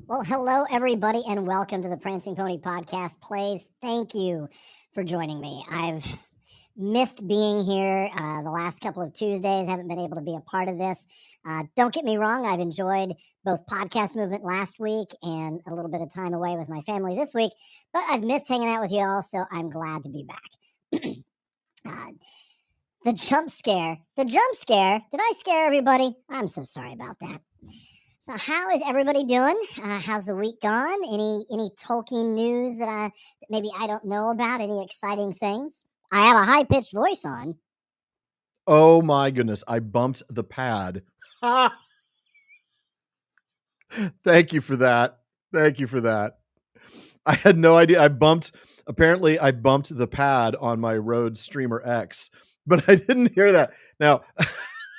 Well, hello, everybody, and welcome to the Prancing Pony Podcast Plays. Thank you for joining me. I've missed being here the last couple of Tuesdays, haven't been able to be a part of this. Don't get me wrong, I've enjoyed both Podcast Movement last week and a little bit of time away with my family this week, but I've missed hanging out with you all, so I'm glad to be back. The jump scare. Did I scare everybody? I'm so sorry about that. So, how is everybody doing? How's the week gone? Any Tolkien news that maybe I don't know about? Any exciting things? I have a high pitched voice on. Oh my goodness! I bumped the pad. Thank you for that. I had no idea. Apparently I bumped the pad on my Rode Streamer X, but I didn't hear that. Now,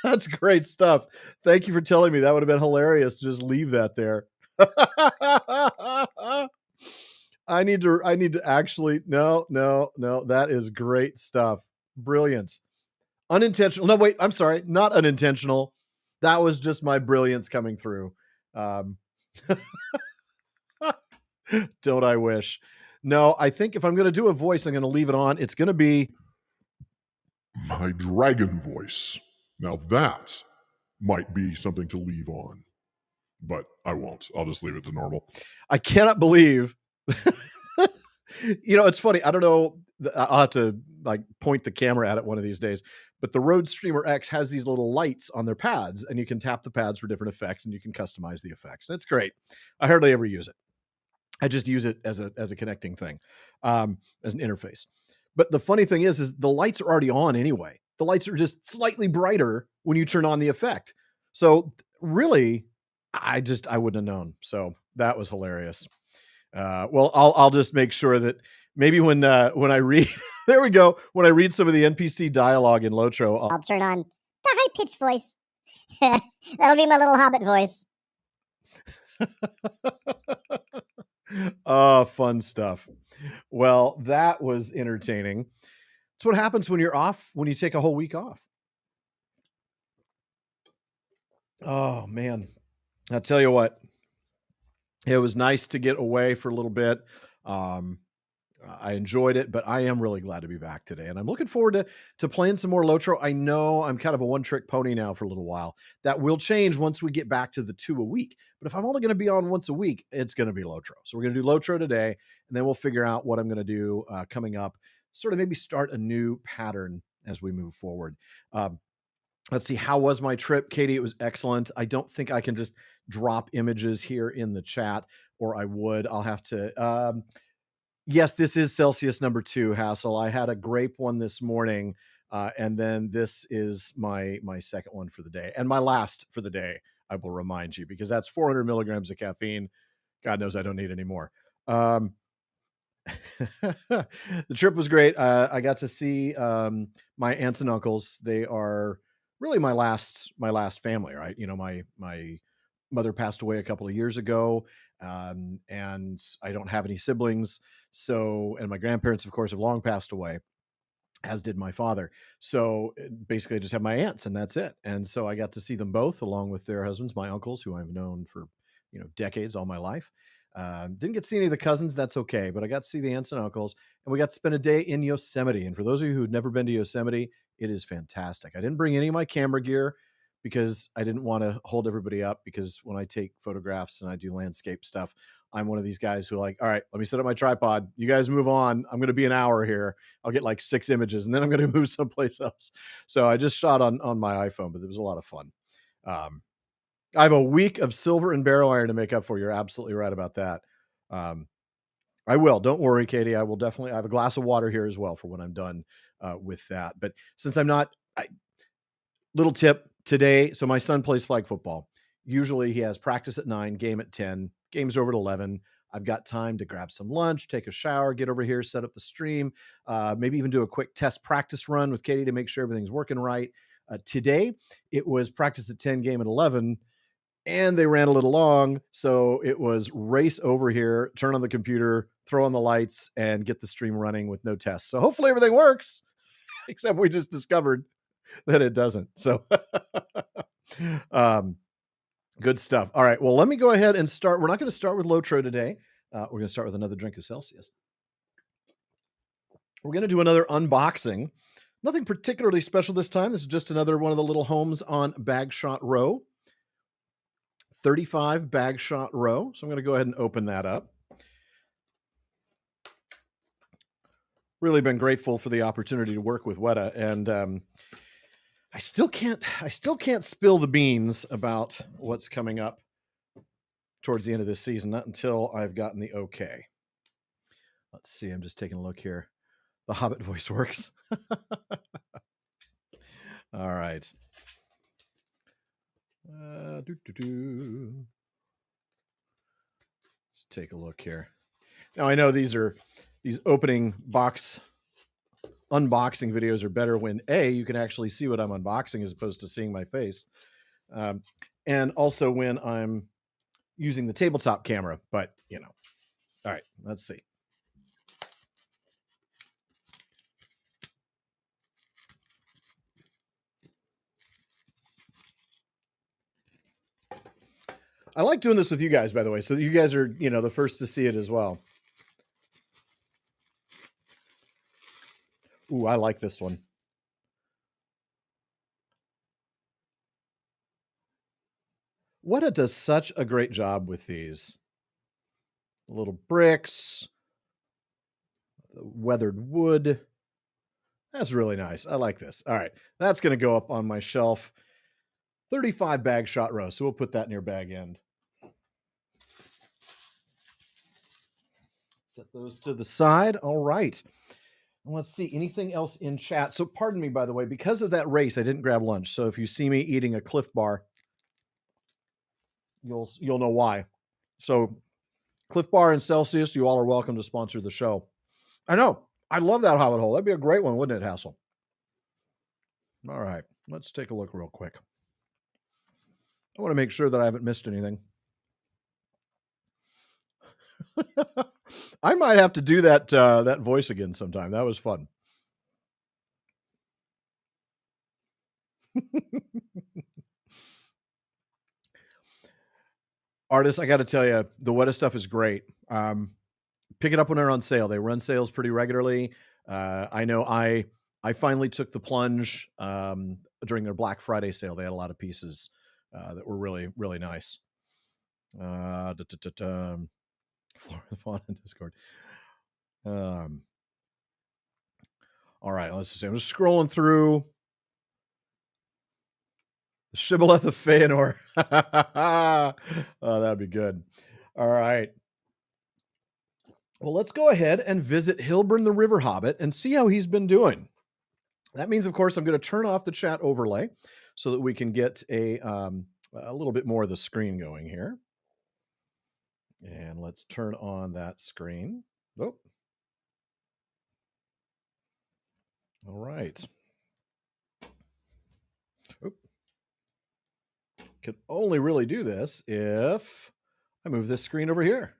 that's great stuff. Thank you for telling me. That would have been hilarious to just leave that there. I need to actually, no, that is great stuff. Brilliance. Unintentional. No, wait, I'm sorry. Not unintentional. That was just my brilliance coming through. Don't I wish? No, I think if I'm going to do a voice, I'm going to leave it on. It's going to be my dragon voice. Now that might be something to leave on, but I won't. I'll just leave it to normal. I cannot believe. It's funny. I don't know. I'll have to point the camera at it one of these days. But the Rode Streamer X has these little lights on their pads, and you can tap the pads for different effects, and you can customize the effects. And it's great. I hardly ever use it. I just use it as a connecting thing, as an interface. But the funny thing is the lights are already on anyway. The lights are just slightly brighter when you turn on the effect. So really, I wouldn't have known. So that was hilarious. Well, I'll just make sure that maybe when I read, there we go. When I read some of the NPC dialogue in LotRO, I'll turn on the high pitched voice. That'll be my little Hobbit voice. Oh, fun stuff. Well, that was entertaining. It's what happens when you're off, when you take a whole week off. Oh, man. I'll tell you what. It was nice to get away for a little bit. I enjoyed it, but I am really glad to be back today. And I'm looking forward to playing some more LotRO. I know I'm kind of a one-trick pony now for a little while. That will change once we get back to the 2 a week. But if I'm only going to be on once a week, it's going to be LotRO. So we're going to do LotRO today, and then we'll figure out what I'm going to do coming up, sort of maybe start a new pattern as we move forward. Let's see. How was my trip, Katie? It was excellent. I don't think I can just drop images here in the chat, or I would. I'll have to. Yes, this is Celsius number 2, Hassel. I had a grape one this morning, and then this is my second one for the day, and my last for the day, I will remind you, because that's 400 milligrams of caffeine. God knows I don't need any more. The trip was great. I got to see my aunts and uncles. They are really my last family, right? My mother passed away a couple of years ago, and I don't have any siblings. So, and my grandparents, of course, have long passed away, as did my father. So basically I just have my aunts, and that's it. And so I got to see them both along with their husbands, my uncles, who I've known for, decades, all my life. Didn't get to see any of the cousins. That's okay. But I got to see the aunts and uncles, and we got to spend a day in Yosemite. And for those of you who've never been to Yosemite, it is fantastic. I didn't bring any of my camera gear because I didn't want to hold everybody up, because when I take photographs and I do landscape stuff, I'm one of these guys who all right, let me set up my tripod. You guys move on. I'm going to be an hour here. I'll get 6 images, and then I'm going to move someplace else. So I just shot on my iPhone, but it was a lot of fun. I have a week of silver and barrow iron to make up for. You're absolutely right about that. I will. Don't worry, Katie. I will definitely. I have a glass of water here as well for when I'm done with that. But since I'm not, little tip today. So my son plays flag football. Usually he has practice at 9, game at 10, game's over at 11. I've got time to grab some lunch, take a shower, get over here, set up the stream, maybe even do a quick test practice run with Katie to make sure everything's working right. Today, it was practice at 10, game at 11, and they ran a little long. So it was race over here, turn on the computer, throw on the lights, and get the stream running with no tests. So hopefully everything works, except we just discovered that it doesn't. So Good stuff. All right. Well, let me go ahead and start. We're not going to start with LotRO today. We're going to start with another drink of Celsius. We're going to do another unboxing. Nothing particularly special this time. This is just another one of the little homes on Bagshot Row. 35 Bagshot Row. So I'm going to go ahead and open that up. Really been grateful for the opportunity to work with Weta, and I still can't spill the beans about what's coming up towards the end of this season, not until I've gotten the okay. Let's see. I'm just taking a look here. The Hobbit voice works. All right. Let's take a look here. Now I know these opening box unboxing videos are better when you can actually see what I'm unboxing as opposed to seeing my face, and also when I'm using the tabletop camera. But all right, let's see. I like doing this with you guys, by the way, so you guys are, the first to see it as well. Ooh, I like this one. Weta does such a great job with these. The little bricks, the weathered wood. That's really nice. I like this. All right, that's going to go up on my shelf. 35 Bagshot Row, so we'll put that near bag end. Set those to the side. All right. And let's see, anything else in chat? So pardon me, by the way, because of that race, I didn't grab lunch. So if you see me eating a Cliff Bar, you'll know why. So Cliff Bar and Celsius, you all are welcome to sponsor the show. I know. I love that Hobbit hole. That'd be a great one, wouldn't it, Hassel? All right. Let's take a look real quick. I want to make sure that I haven't missed anything. I might have to do that voice again sometime. That was fun. Artists, I got to tell you, the Weta stuff is great. Pick it up when they're on sale. They run sales pretty regularly. I know I finally took the plunge during their Black Friday sale. They had a lot of pieces that were really, really nice. Fawn in Discord. All right, let's see. I'm just scrolling through. The Shibboleth of Feanor. Oh, that'd be good. All right. Well, let's go ahead and visit Hilburn the River Hobbit and see how he's been doing. That means, of course, I'm going to turn off the chat overlay so that we can get a little bit more of the screen going here. And let's turn on that screen. Oh. All right. Oh. Can only really do this if I move this screen over here.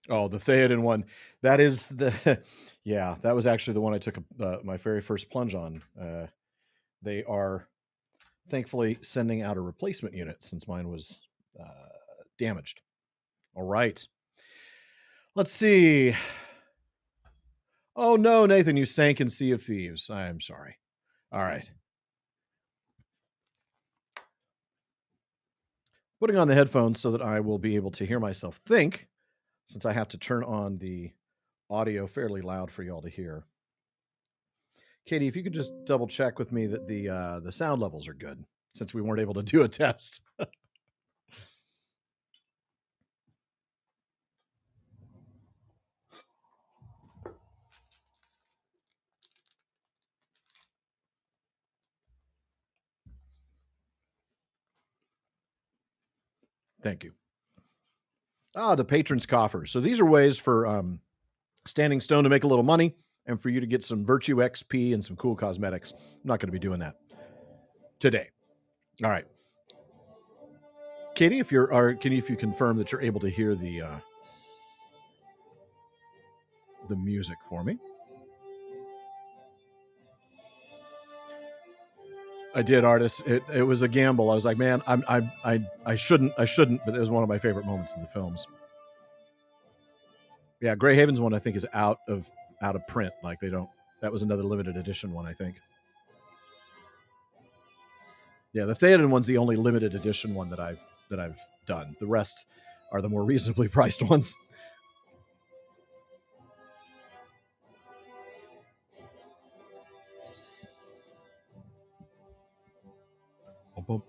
Oh, the Theoden one. That is yeah, that was actually the one I took my very first plunge on. They are thankfully sending out a replacement unit since mine was damaged. All right. Let's see. Oh, no, Nathan, you sank in Sea of Thieves. I am sorry. All right. Putting on the headphones so that I will be able to hear myself think, since I have to turn on the audio fairly loud for y'all to hear. Katie, if you could just double check with me that the sound levels are good, since we weren't able to do a test. Thank you. The Patron's Coffer. So these are ways for Standing Stone to make a little money and for you to get some Virtue XP and some cool cosmetics. I'm not going to be doing that today. All right. Katie, if you confirm that you're able to hear the music for me. I did, Artist. It was a gamble. I was like, man, I shouldn't, but it was one of my favorite moments in the films. Yeah, Greyhaven's one I think is out of print. Like they don't. That was another limited edition one, I think. Yeah, the Theoden one's the only limited edition one that I've done. The rest are the more reasonably priced ones. Mm-hmm.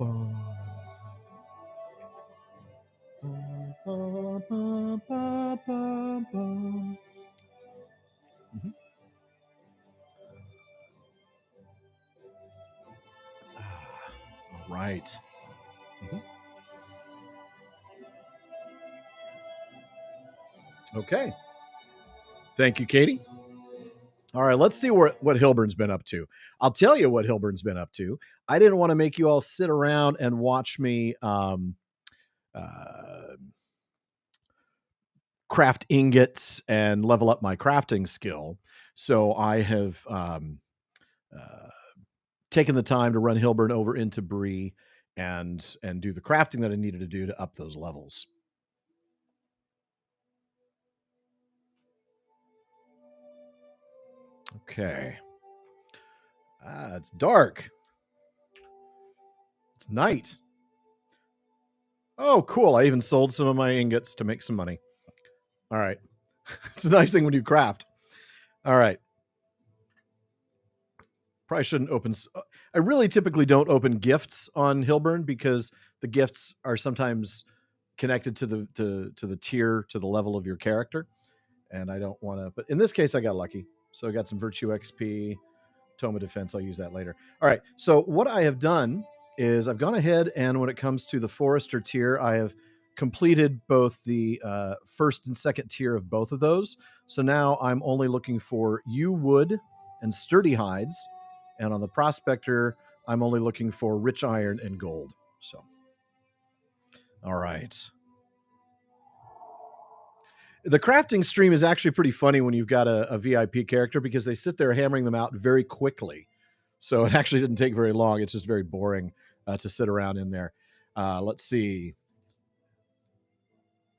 All right. Mm-hmm. Okay. Thank you, Katie. All right, let's see what Hilburn's been up to. I'll tell you what Hilburn's been up to. I didn't want to make you all sit around and watch me craft ingots and level up my crafting skill. So I have taken the time to run Hilburn over into Bree and do the crafting that I needed to do to up those levels. Okay. It's dark. It's night. Oh, cool. I even sold some of my ingots to make some money. All right. It's a nice thing when you craft. All right. Probably shouldn't open. I really typically don't open gifts on Hilburn because the gifts are sometimes connected to the tier, to the level of your character. And I don't want to, but in this case, I got lucky. So I got some Virtue XP, Tome of Defense. I'll use that later. All right. So what I have done is I've gone ahead, and when it comes to the Forester tier, I have completed both the first and second tier of both of those. So now I'm only looking for yew wood and sturdy hides. And on the Prospector, I'm only looking for rich iron and gold. So, all right. The crafting stream is actually pretty funny when you've got a VIP character because they sit there hammering them out very quickly. So it actually didn't take very long. It's just very boring to sit around in there. Let's see.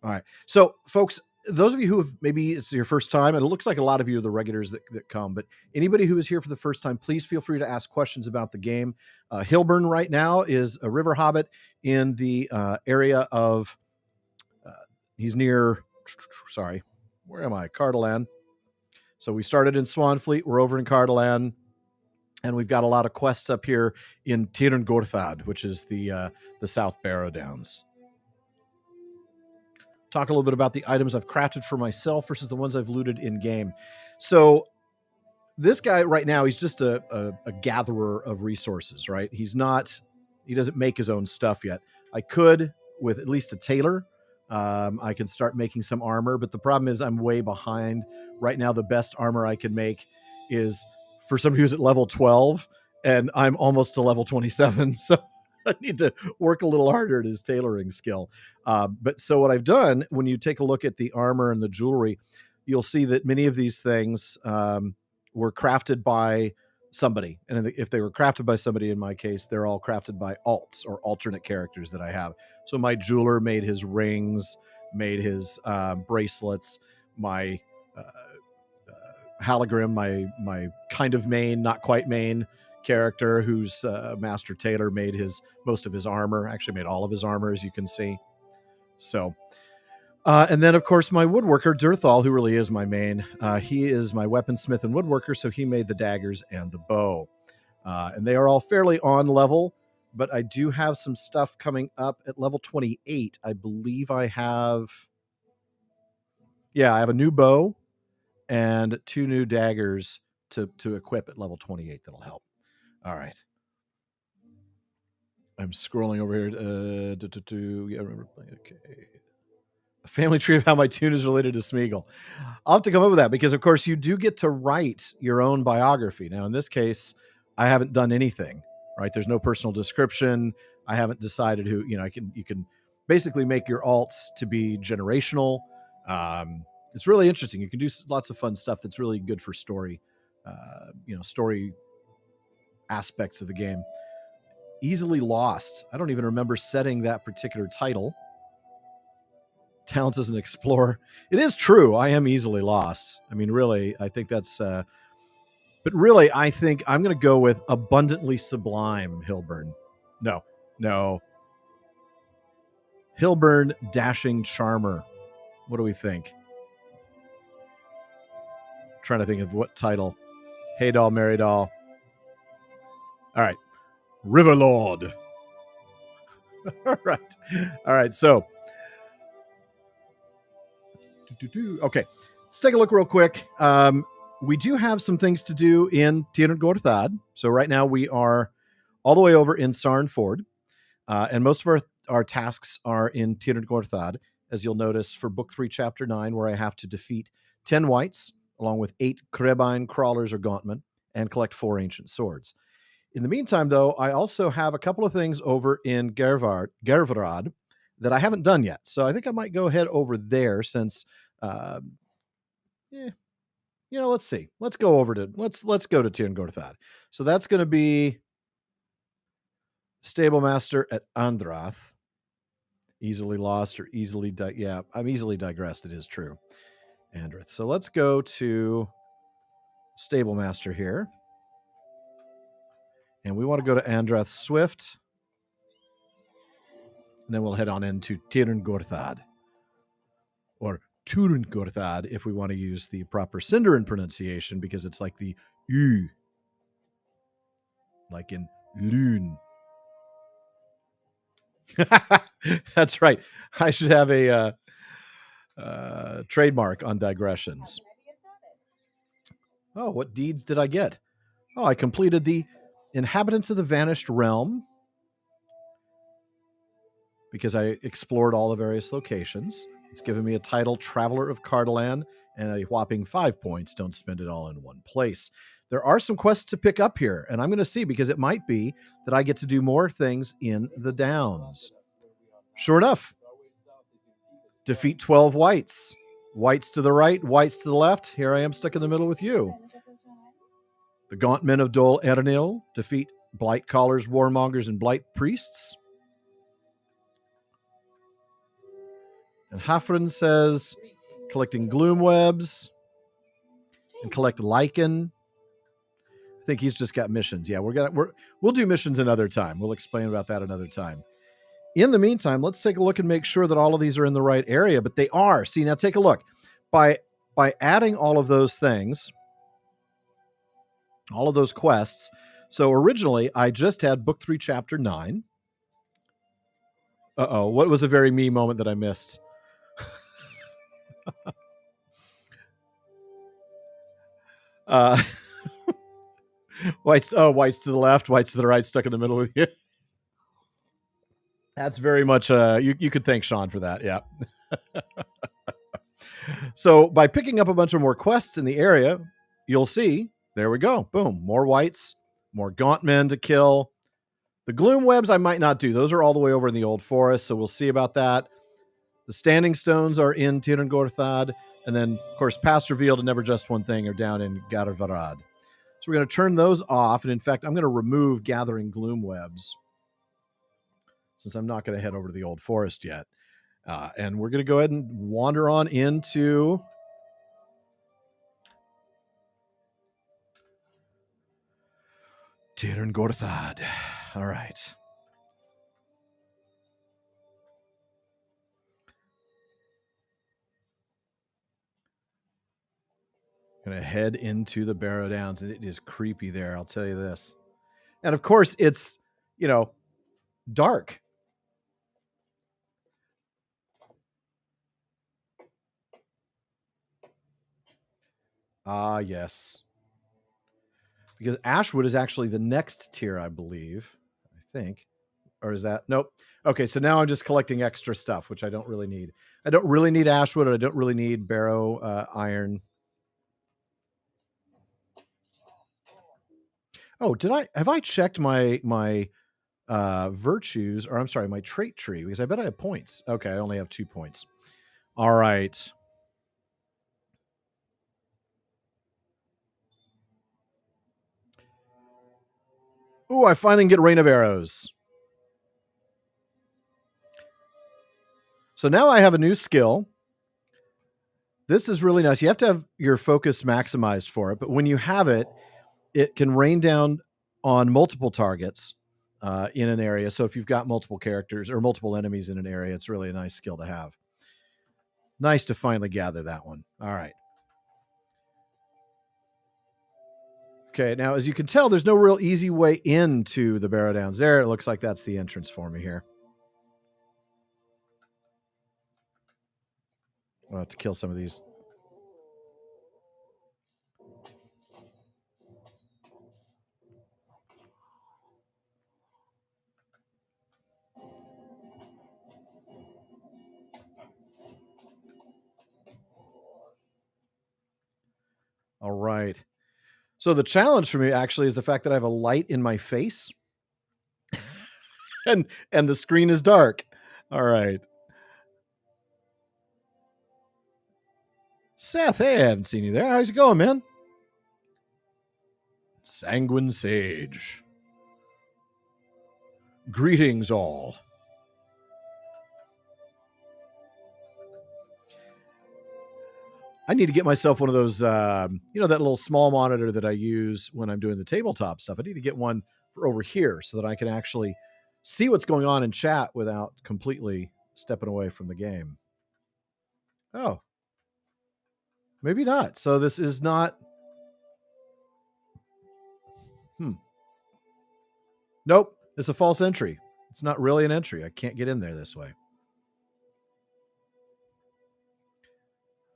All right. So, folks, those of you who have maybe it's your first time, and it looks like a lot of you are the regulars that come, but anybody who is here for the first time, please feel free to ask questions about the game. Hilburn right now is a river hobbit in the area of, he's near, sorry, where am I? Cardellan. So we started in Swanfleet. We're over in Cardellan. And we've got a lot of quests up here in Tirn Gorthad, which is the South Barrow-downs. Talk a little bit about the items I've crafted for myself versus the ones I've looted in game. So this guy right now, he's just a gatherer of resources, right? He doesn't make his own stuff yet. I could, with at least a tailor, I can start making some armor, but the problem is I'm way behind. Right now, the best armor I can make is for somebody who's at level 12, and I'm almost to level 27. So I need to work a little harder at his tailoring skill. But so what I've done, when you take a look at the armor and the jewelry, you'll see that many of these things were crafted by somebody. And if they were crafted by somebody, in my case, they're all crafted by alts or alternate characters that I have. So my jeweler made his rings, made his bracelets, my Hologram, my kind of main, not quite main character, whose master tailor made most of his armor, actually made all of his armor, as you can see. So, and then of course my woodworker Durthal, who really is my main. He is my weaponsmith and woodworker, so he made the daggers and the bow, and they are all fairly on level. But I do have some stuff coming up at level 28. I believe I have. Yeah, I have a new bow and 2 new daggers to equip at level 28 that'll help. All right. I'm scrolling over here. Yeah, remember. Okay. A family tree of how my tune is related to Smeagol. I'll have to come up with that because, of course, you do get to write your own biography. Now, in this case, I haven't done anything, right? There's no personal description. I haven't decided who, you can basically make your alts to be generational. It's really interesting. You can do lots of fun stuff that's really good for story, story aspects of the game. Easily lost. I don't even remember setting that particular title. Talents as an explorer. It is true. I am easily lost. I mean, really, I think that's... but really, I think I'm going to go with abundantly sublime, Hilburn. No. Hilburn, dashing charmer. What do we think? Trying to think of what title. Hey doll, Mary doll. All right. Riverlord. All right. So, okay. Let's take a look real quick. We do have some things to do in Tir Gorthad. So right now we are all the way over in Sarn Ford. And most of our tasks are in Tir Gorthad, as you'll notice for Book 3, Chapter 9, where I have to defeat 10 whites, along with 8 Krebine crawlers or gauntmen, and collect 4 ancient swords. In the meantime, though, I also have a couple of things over in Garvad that I haven't done yet. So I think I might go ahead over there since, let's see. Let's go to Tir Gorthad. So that's going to be Stable Master at Andrath. Easily lost or easily... I'm easily digressed. It is true. Andrath. So let's go to Stable Master here. And we want to go to Andrath Swift. And then we'll head on into Tirn Gorthad. Or Turn Gorthad, if we want to use the proper Sindarin pronunciation, because it's like the U. Like in Lune. That's right. I should have a trademark on digressions. Oh, what deeds did I get? Oh, I completed the Inhabitants of the Vanished Realm, because I explored all the various locations. It's given me a title, Traveler of Cardellan, and a whopping 5 points. Don't spend it all in one place. There are some quests to pick up here, and I'm going to see, because it might be that I get to do more things in the Downs. Sure enough. Defeat 12 whites. Whites to the right, whites to the left. Here I am stuck in the middle with you. The Gauntmen of Dol Ernil defeat Blight Callers, Warmongers, and Blight Priests. And Hafren says, collecting gloom webs and collect lichen. I think he's just got missions. Yeah, we'll do missions another time. We'll explain about that another time. In the meantime, let's take a look and make sure that all of these are in the right area, but they are. See, now take a look. By adding all of those things, all of those quests. So originally, I just had Book 3, Chapter 9. Uh-oh, what was a very me moment that I missed? Whites to the left, whites to the right, stuck in the middle with you. That's very much, you could thank Sean for that, yeah. So by picking up a bunch of more quests in the area, you'll see, there we go, boom, more whites, more gauntmen to kill. The gloom webs I might not do. Those are all the way over in the Old Forest, so we'll see about that. The standing stones are in Tir Gorthad, and then, of course, Past Revealed and Never Just One Thing are down in Garvad. So we're going to turn those off, and in fact, I'm going to remove Gathering Gloom Webs, since I'm not going to head over to the Old Forest yet. And we're going to go ahead and wander on into Tir Gorthad. All right. Going to head into the Barrow-downs, and it is creepy there, I'll tell you this. And of course, it's, dark. Ah, yes. Because Ashwood is actually the next tier, I believe. I think. Or is that? Nope. Okay, so now I'm just collecting extra stuff, which I don't really need. I don't really need Ashwood, and I don't really need Barrow iron. Oh, have I checked my virtues, or I'm sorry, my trait tree, because I bet I have points. Okay, I only have 2 points. All right. Ooh, I finally get Rain of Arrows. So now I have a new skill. This is really nice. You have to have your focus maximized for it, but when you have it, it can rain down on multiple targets in an area. So if you've got multiple characters or multiple enemies in an area, it's really a nice skill to have. Nice to finally gather that one. All right. Okay, now as you can tell, there's no real easy way into the Barrow-downs there. It looks like that's the entrance for me here. I'll have to kill some of these. All right. So the challenge for me actually is the fact that I have a light in my face and the screen is dark. All right. Seth, hey, I haven't seen you there. How's it going, man? Sanguine Sage. Greetings all. I need to get myself one of those, that little small monitor that I use when I'm doing the tabletop stuff. I need to get one for over here so that I can actually see what's going on in chat without completely stepping away from the game. Oh, maybe not. So this is not. Nope. It's a false entry. It's not really an entry. I can't get in there this way.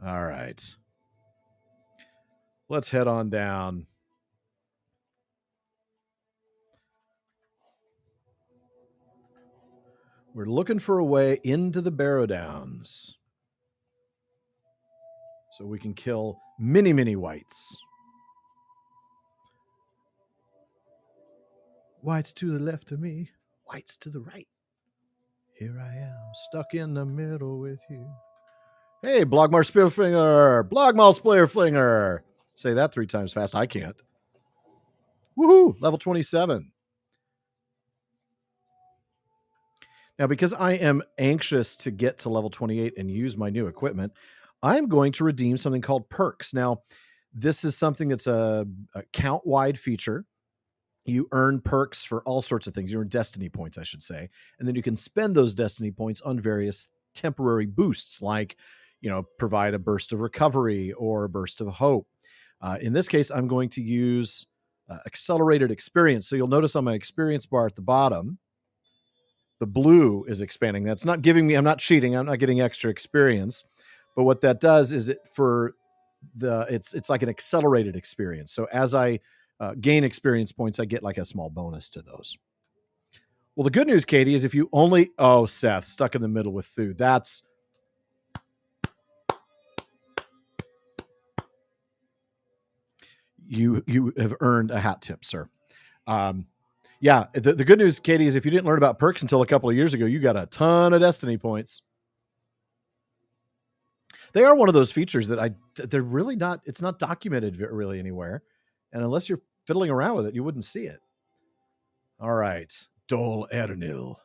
All right. Let's head on down. We're looking for a way into the Barrow-downs so we can kill many, many whites. Whites to the left of me, whites to the right. Here I am, stuck in the middle with you. Hey, Blogmar Spearflinger! Blogmar Spearflinger! Say that 3 times fast. I can't. Woohoo! Level 27. Now, because I am anxious to get to level 28 and use my new equipment, I'm going to redeem something called perks. Now, this is something that's a count-wide feature. You earn perks for all sorts of things. You earn destiny points, I should say. And then you can spend those destiny points on various temporary boosts, like, provide a burst of recovery or a burst of hope. In this case, I'm going to use accelerated experience. So you'll notice on my experience bar at the bottom, the blue is expanding. That's not giving me, I'm not cheating. I'm not getting extra experience. But what that does is it's like an accelerated experience. So as I gain experience points, I get like a small bonus to those. Well, the good news, Katie, is if you only... Oh, Seth, stuck in the middle with Thu. That's... You have earned a hat tip, sir. Yeah, the good news, Katie, is if you didn't learn about perks until a couple of years ago, you got a ton of destiny points. They are one of those features that they're really not... It's not documented really anywhere. And unless you're fiddling around with it, you wouldn't see it. All right. Dol Ernil.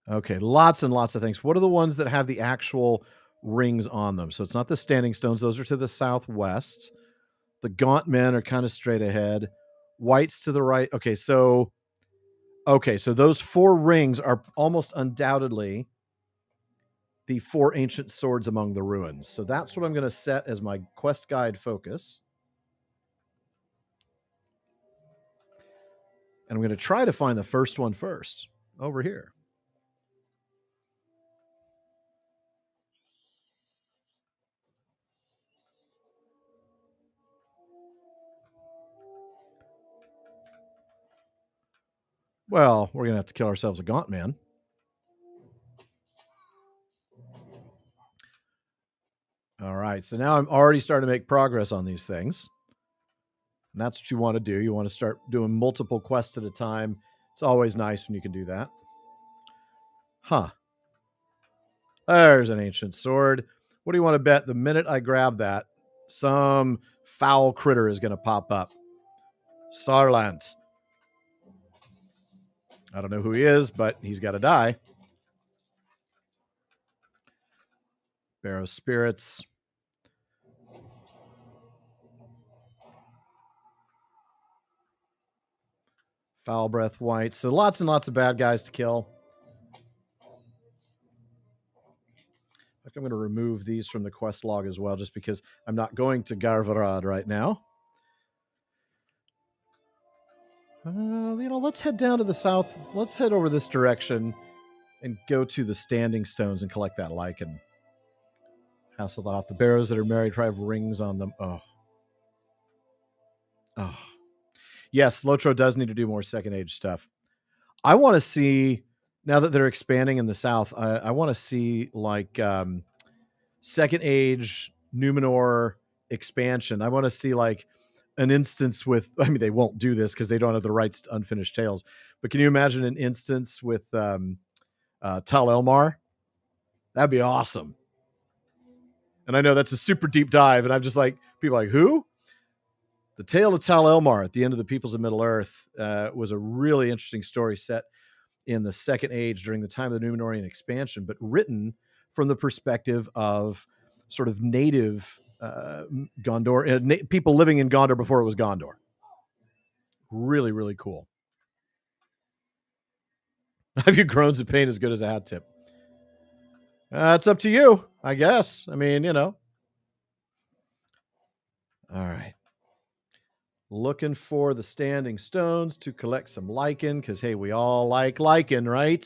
Okay, lots and lots of things. What are the ones that have the actual rings on them? So it's not the standing stones. Those are to the southwest. The gaunt men are kind of straight ahead. Whites to the right. Okay, so those 4 rings are almost undoubtedly the 4 ancient swords among the ruins. So that's what I'm going to set as my quest guide focus. And I'm going to try to find the first one first, over here. Well, we're going to have to kill ourselves a gaunt man. All right, so now I'm already starting to make progress on these things. And that's what you want to do. You want to start doing multiple quests at a time. It's always nice when you can do that. Huh. There's an ancient sword. What do you want to bet? The minute I grab that, Some foul critter is going to pop up. Sarlant. I don't know who he is, but he's got to die. Barrow spirits. Foul breath white. So lots and lots of bad guys to kill. I'm going to remove these from the quest log as well, just because I'm not going to Garvad right now. Let's head down to the south. Let's head over this direction and go to the standing stones and collect that lichen. Hassle off. The barrows that are married probably have rings on them. Oh. Yes, LotRO does need to do more second age stuff. I want to see, now that they're expanding in the south, I want to see like second age Numenor expansion. I want to see like an instance with, I mean, they won't do this because they don't have the rights to Unfinished Tales, but can you imagine an instance with Tal Elmar? That'd be awesome. And I know that's a super deep dive, and I'm just like, people are like, who? The Tale of Tal Elmar at the end of the Peoples of Middle-earth was a really interesting story set in the Second Age during the time of the Numenorian expansion, but written from the perspective of sort of native Gondor, people living in Gondor before it was Gondor. Really, really cool. Have you groans of pain as good as a hat tip? It's up to you, I guess. I mean, All right. Looking for the standing stones to collect some lichen, because, hey, we all like lichen, right?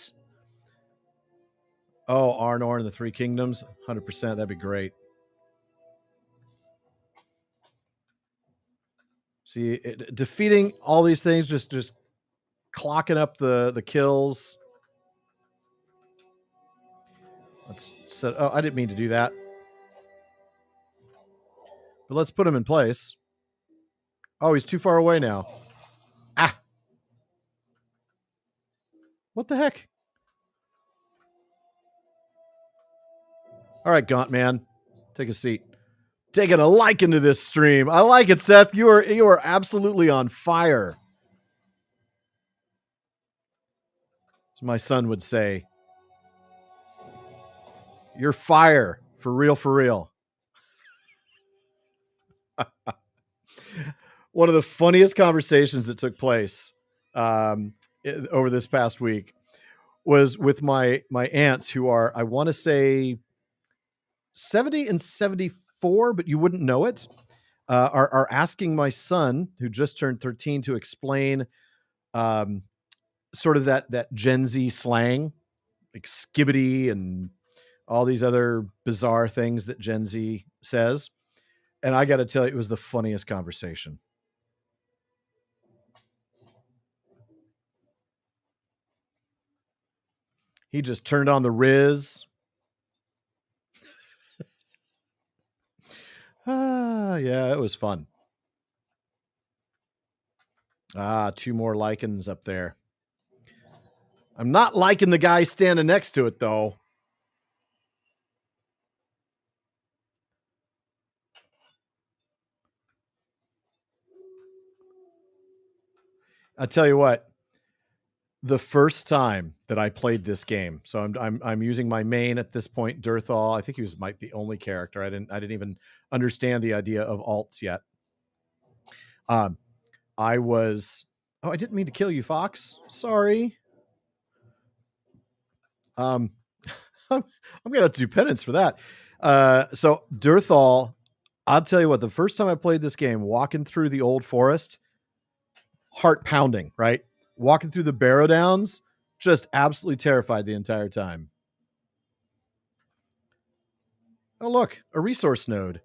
Oh, Arnor and the Three Kingdoms, 100%. That'd be great. See, defeating all these things, just clocking up the kills. Let's set. Oh, I didn't mean to do that. But let's put him in place. Oh, he's too far away now. Ah. What the heck? All right, Gaunt Man. Take a seat. Taking a liking to this stream. I like it, Seth. You are absolutely on fire. As my son would say. You're fire. For real, for real. One of the funniest conversations that took place over this past week was with my aunts, who are, I want to say, 70 and 74, but you wouldn't know it, are asking my son, who just turned 13, to explain sort of that Gen Z slang, like skibbity and all these other bizarre things that Gen Z says. And I got to tell you, it was the funniest conversation. He just turned on the Riz. Yeah, it was fun. 2 more lichens up there. I'm not liking the guy standing next to it, though. I'll tell you what. The first time that I played this game, so I'm using my main at this point, Durthal. I think he was the only character. I didn't even understand the idea of alts yet. I didn't mean to kill you, Fox. Sorry. I'm gonna have to do penance for that. So Durthal, I'll tell you what, the first time I played this game, walking through the old forest, heart pounding, right? Walking through the Barrow-downs, just absolutely terrified the entire time. Oh, look, a resource node.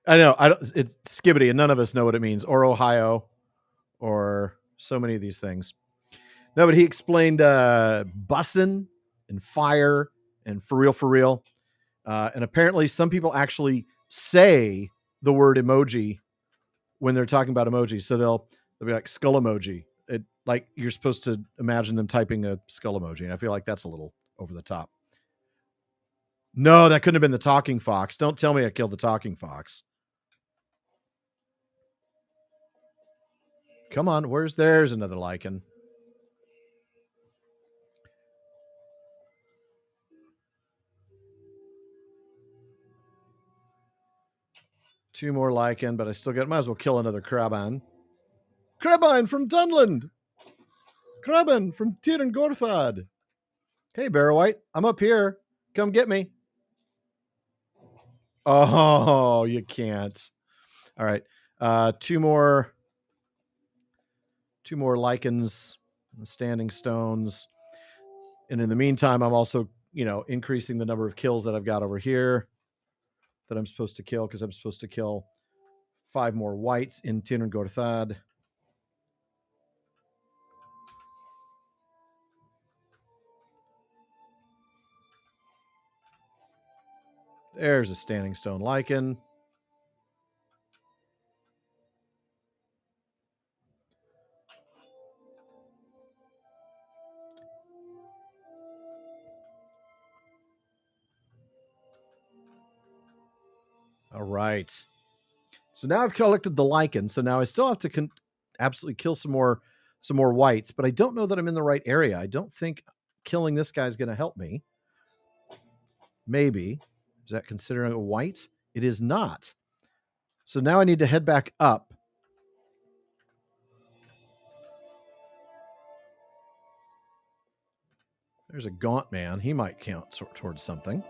I know, it's skibbity, and none of us know what it means, or Ohio, or so many of these things. No, but he explained bussin' and fire and for real. And apparently some people actually say the word emoji when they're talking about emojis. So they'll be like skull emoji. Like you're supposed to imagine them typing a skull emoji, and I feel like that's a little over the top. No, that couldn't have been the talking fox. Don't tell me I killed the talking fox. Come on, there's another lichen. Two more lichen, but I still might as well kill another Krabban. Krabban from Dunland. Krabban from Tirn Gorthad. Hey, Barrow-white, I'm up here. Come get me. Oh, you can't. All right. Two more lichens, standing stones. And in the meantime, I'm also, increasing the number of kills that I've got over here that I'm supposed to kill, because I'm supposed to kill 5 more whites in Tirn Gorthad. There's a standing stone lichen. All right. So now I've collected the lichen. So now I still have to absolutely kill some more whites, but I don't know that I'm in the right area. I don't think killing this guy is going to help me. Maybe. Is that considering a white? It is not. So now I need to head back up. There's a gaunt man. He might count towards something.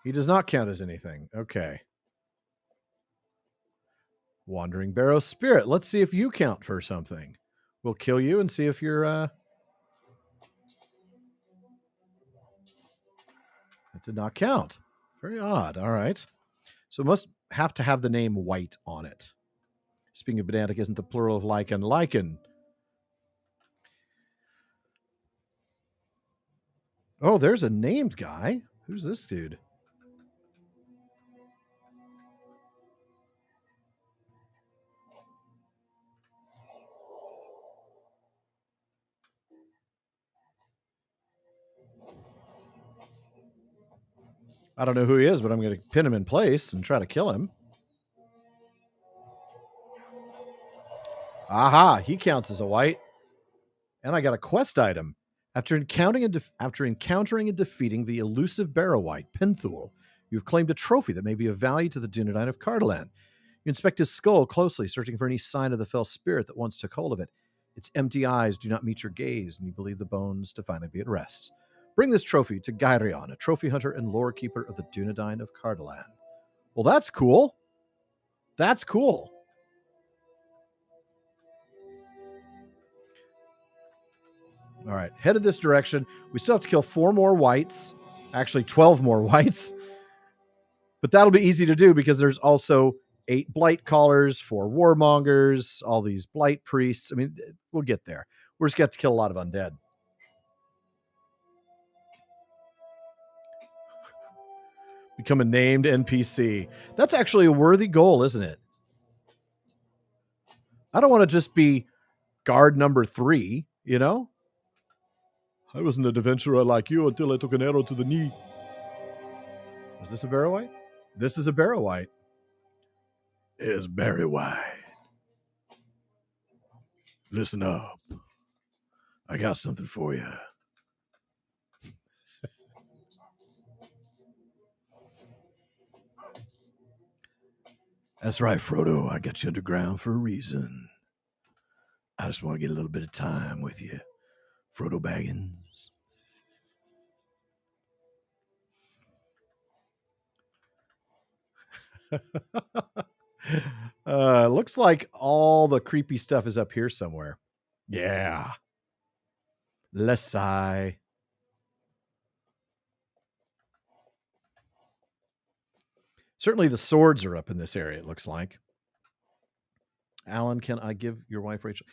He does not count as anything. Okay. Wandering Barrow Spirit. Let's see if you count for something. We'll kill you and see if you're... That did not count. Very odd. All right. So it must have to have the name white on it. Speaking of pedantic, isn't the plural of lichen lichen? Oh, there's a named guy. Who's this dude? I don't know who he is, but I'm going to pin him in place and try to kill him. Aha, he counts as a white. And I got a quest item. After encountering and defeating the elusive Barrow-white, Penthul, you've claimed a trophy that may be of value to the Dunedain of Cardellan. You inspect his skull closely, searching for any sign of the fell spirit that once took hold of it. Its empty eyes do not meet your gaze, and you believe the bones to finally be at rest. Bring this trophy to Gyrion, a trophy hunter and lore keeper of the Dunedain of Cardellan. Well, that's cool. That's cool. All right, headed this direction. We still have to kill 4 more whites. Actually, 12 more whites. But that'll be easy to do because there's also 8 blight callers, 4 warmongers, all these blight priests. I mean, we'll get there. We're just going to kill a lot of undead. Become a named NPC. That's actually a worthy goal, isn't it? I don't want to just be guard number 3, you know? I wasn't an adventurer like you until I took an arrow to the knee. Is this a Barrow-white? This is a Barrow-white. Is Barrow-white. Listen up. I got something for you. That's right, Frodo. I got you underground for a reason. I just want to get a little bit of time with you, Frodo Baggins. Looks like all the creepy stuff is up here somewhere. Yeah. Lesai. Certainly the swords are up in this area, it looks like. Alan, can I give your wife, Rachel?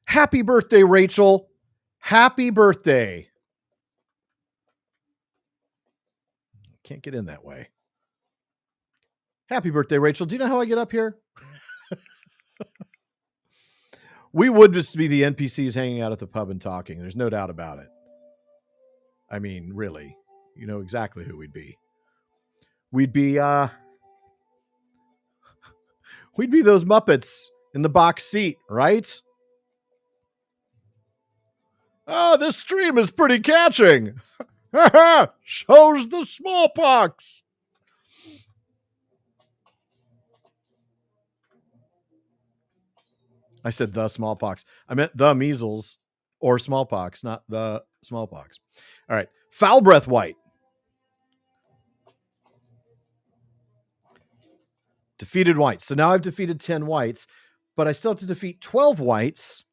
Happy birthday, Rachel. Happy birthday. Can't get in that way. Happy birthday, Rachel. Do you know how I get up here? We would just be the NPCs hanging out at the pub and talking. There's no doubt about it. I mean, really, you know exactly who we'd be. We'd be those Muppets in the box seat, right? Oh, this stream is pretty catching. Shows the smallpox. I said the smallpox. I meant the measles or smallpox, not the smallpox. All right. Foul breath white. Defeated whites. So now I've defeated 10 whites, but I still have to defeat 12 whites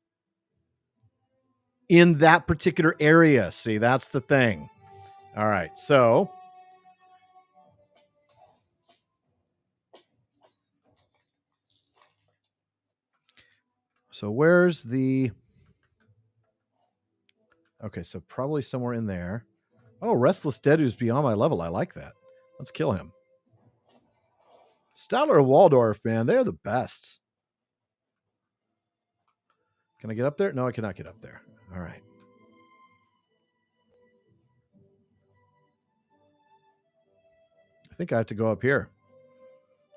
in that particular area. See, that's the thing. All right. So where's the... Okay, so probably somewhere in there. Oh, Restless Dead who's beyond my level. I like that. Let's kill him. Statler and Waldorf, man, they're the best. Can I get up there? No, I cannot get up there. All right. I think I have to go up here.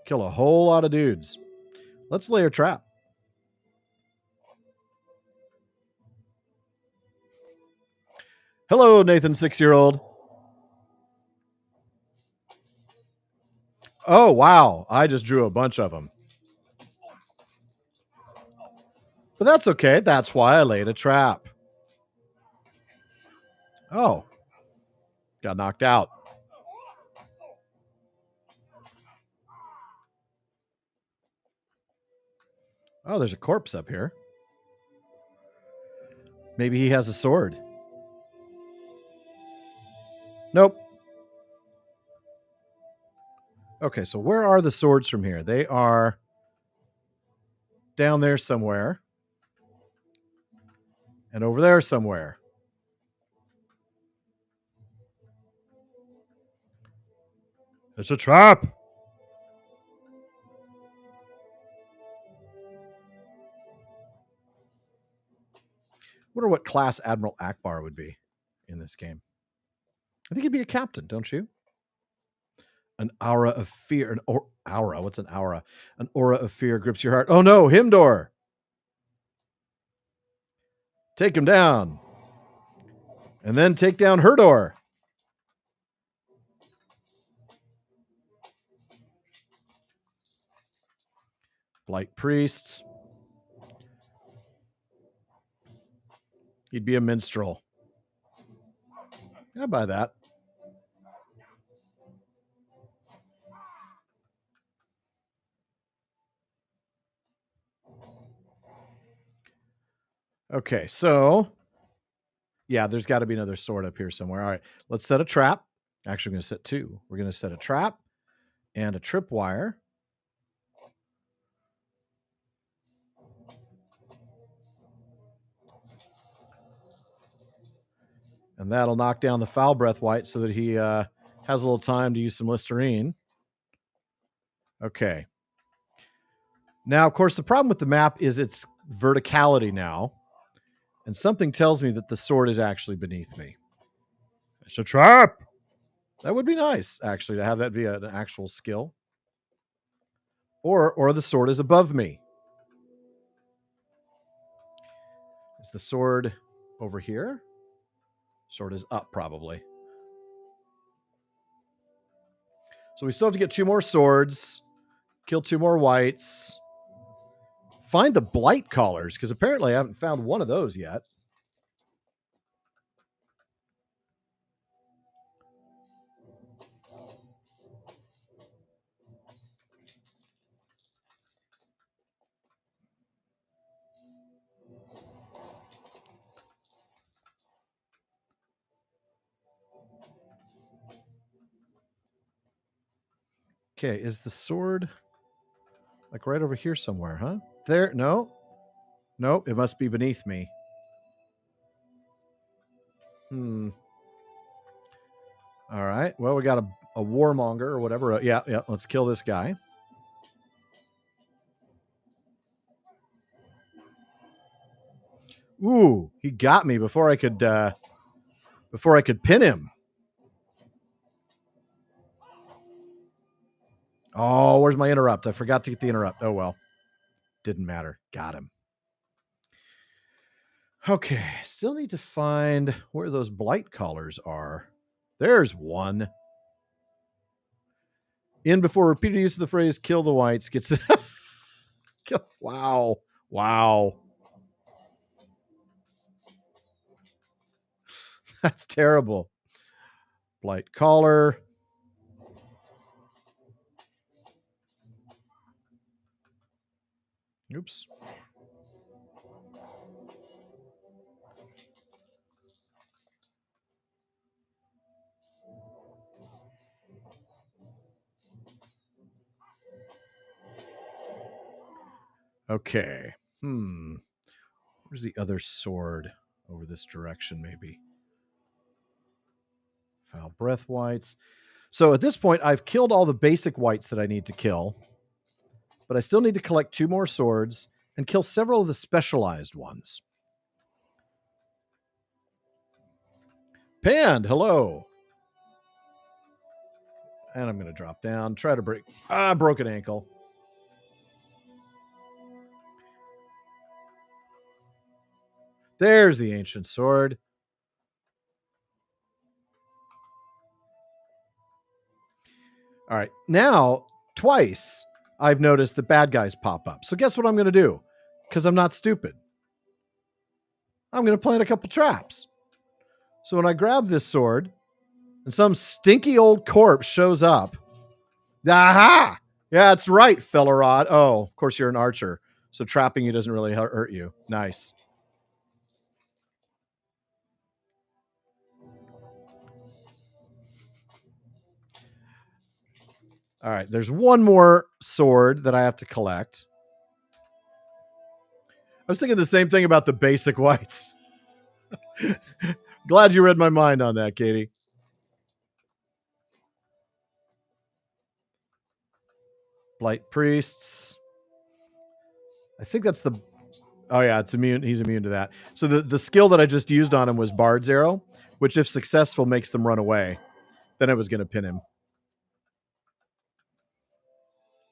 Kill a whole lot of dudes. Let's lay a trap. Hello, Nathan, 6-year-old. Oh, wow. I just drew a bunch of them. But that's okay. That's why I laid a trap. Oh. Got knocked out. Oh, there's a corpse up here. Maybe he has a sword. Nope. Okay, so where are the swords from here? They are down there somewhere. And over there somewhere. It's a trap. Wonder what class Admiral Akbar would be in this game. I think he'd be a captain, don't you? An aura of fear. Aura? What's an aura? An aura of fear grips your heart. Oh no, Himdor. Take him down. And then take down Herdor. Blight Priest. He'd be a minstrel. I'd buy that. Okay, so yeah, there's got to be another sword up here somewhere. All right, let's set a trap. Actually, I'm going to set two. We're going to set a trap and a tripwire. And that'll knock down the foul breath white so that he has a little time to use some Listerine. Okay. Now, of course, the problem with the map is its verticality now. And something tells me that the sword is actually beneath me. It's a trap. That would be nice, actually, to have that be an actual skill. Or the sword is above me. Is the sword over here? Sword is up, probably. So we still have to get 2 more swords, kill 2 more whites, find the blight collars, because apparently I haven't found one of those yet. Okay, is the sword like right over here somewhere, huh? There, no. No, it must be beneath me. All right, well, we got a warmonger or whatever. Yeah, let's kill this guy. Ooh, he got me before I could pin him. Oh, where's my interrupt? I forgot to get the interrupt. Oh, well. Didn't matter. Got him. Okay. Still need to find where those blight collars are. There's one. In before repeated use of the phrase kill the whites gets... Wow. Wow. That's terrible. Blight collar. Oops. Okay. Where's the other sword? Over this direction, maybe. Foul breath whites. So at this point, I've killed all the basic whites that I need to kill, but I still need to collect 2 more swords and kill several of the specialized ones. Panned, hello. And I'm going to drop down, try to break. Broken ankle. There's the ancient sword. All right, now twice I've noticed the bad guys pop up. So guess what I'm going to do? Because I'm not stupid. I'm going to plant a couple traps. So when I grab this sword and some stinky old corpse shows up, aha! Yeah, that's right, Fellerod. Oh, of course you're an archer, so trapping you doesn't really hurt you. Nice. All right, there's one more sword that I have to collect. I was thinking the same thing about the basic whites. Glad you read my mind on that, Katie. Blight priests. I think that's the... Oh, yeah, it's immune. He's immune to that. So the skill that I just used on him was Bard's Arrow, which, if successful, makes them run away. Then I was going to pin him.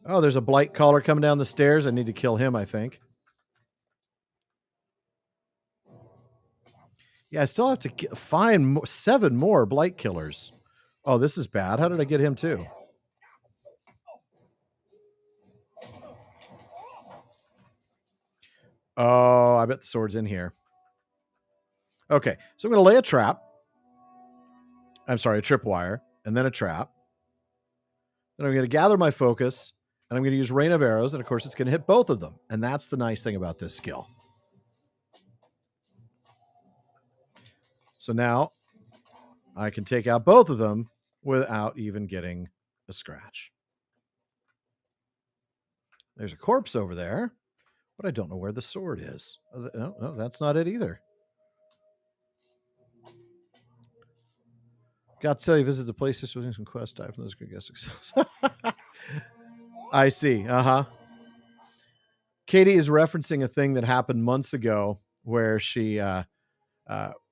Oh, there's a blight caller coming down the stairs. I need to kill him, I think. Yeah, I still have to find 7 more blight killers. Oh, this is bad. How did I get him too? Oh, I bet the sword's in here. Okay, so I'm going to lay a trap. I'm sorry, a tripwire, and then a trap. Then I'm going to gather my focus, and I'm going to use Rain of Arrows, and of course it's going to hit both of them. And that's the nice thing about this skill. So now I can take out both of them without even getting a scratch. There's a corpse over there, but I don't know where the sword is. No, that's not it either. Got to tell you, visit the place this was some quest die from those good guest success. I see. Katie is referencing a thing that happened months ago where she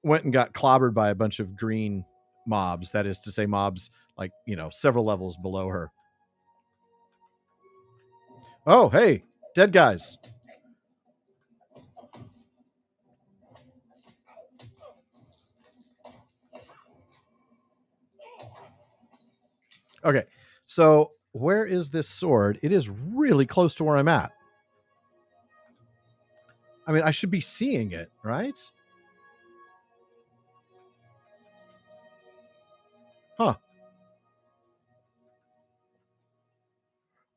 went and got clobbered by a bunch of green mobs. That is to say, mobs like, several levels below her. Oh, hey, dead guys. Okay, so where is this sword? It is really close to where I'm at. I mean, I should be seeing it, right? Huh.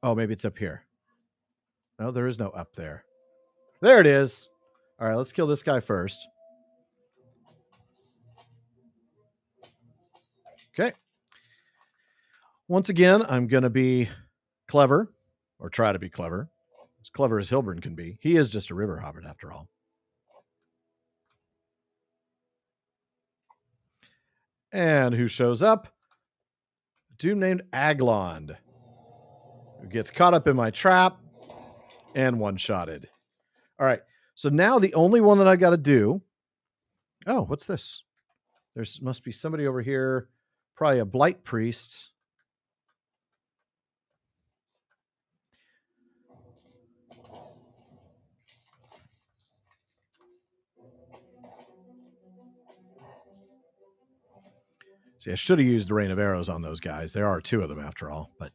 Oh, maybe it's up here. No, there is no up there. There it is. All right, let's kill this guy first. Okay. Once again, I'm going to be clever, or try to be clever. As clever as Hilburn can be. He is just a river hobbit, after all. And who shows up? A dude named Aglond, who gets caught up in my trap and one-shotted. All right, So now the only one that I got to do. Oh, what's this? There's must be somebody over here, probably a blight priest. See, I should have used the rain of arrows on those guys. There are 2 of them after all, but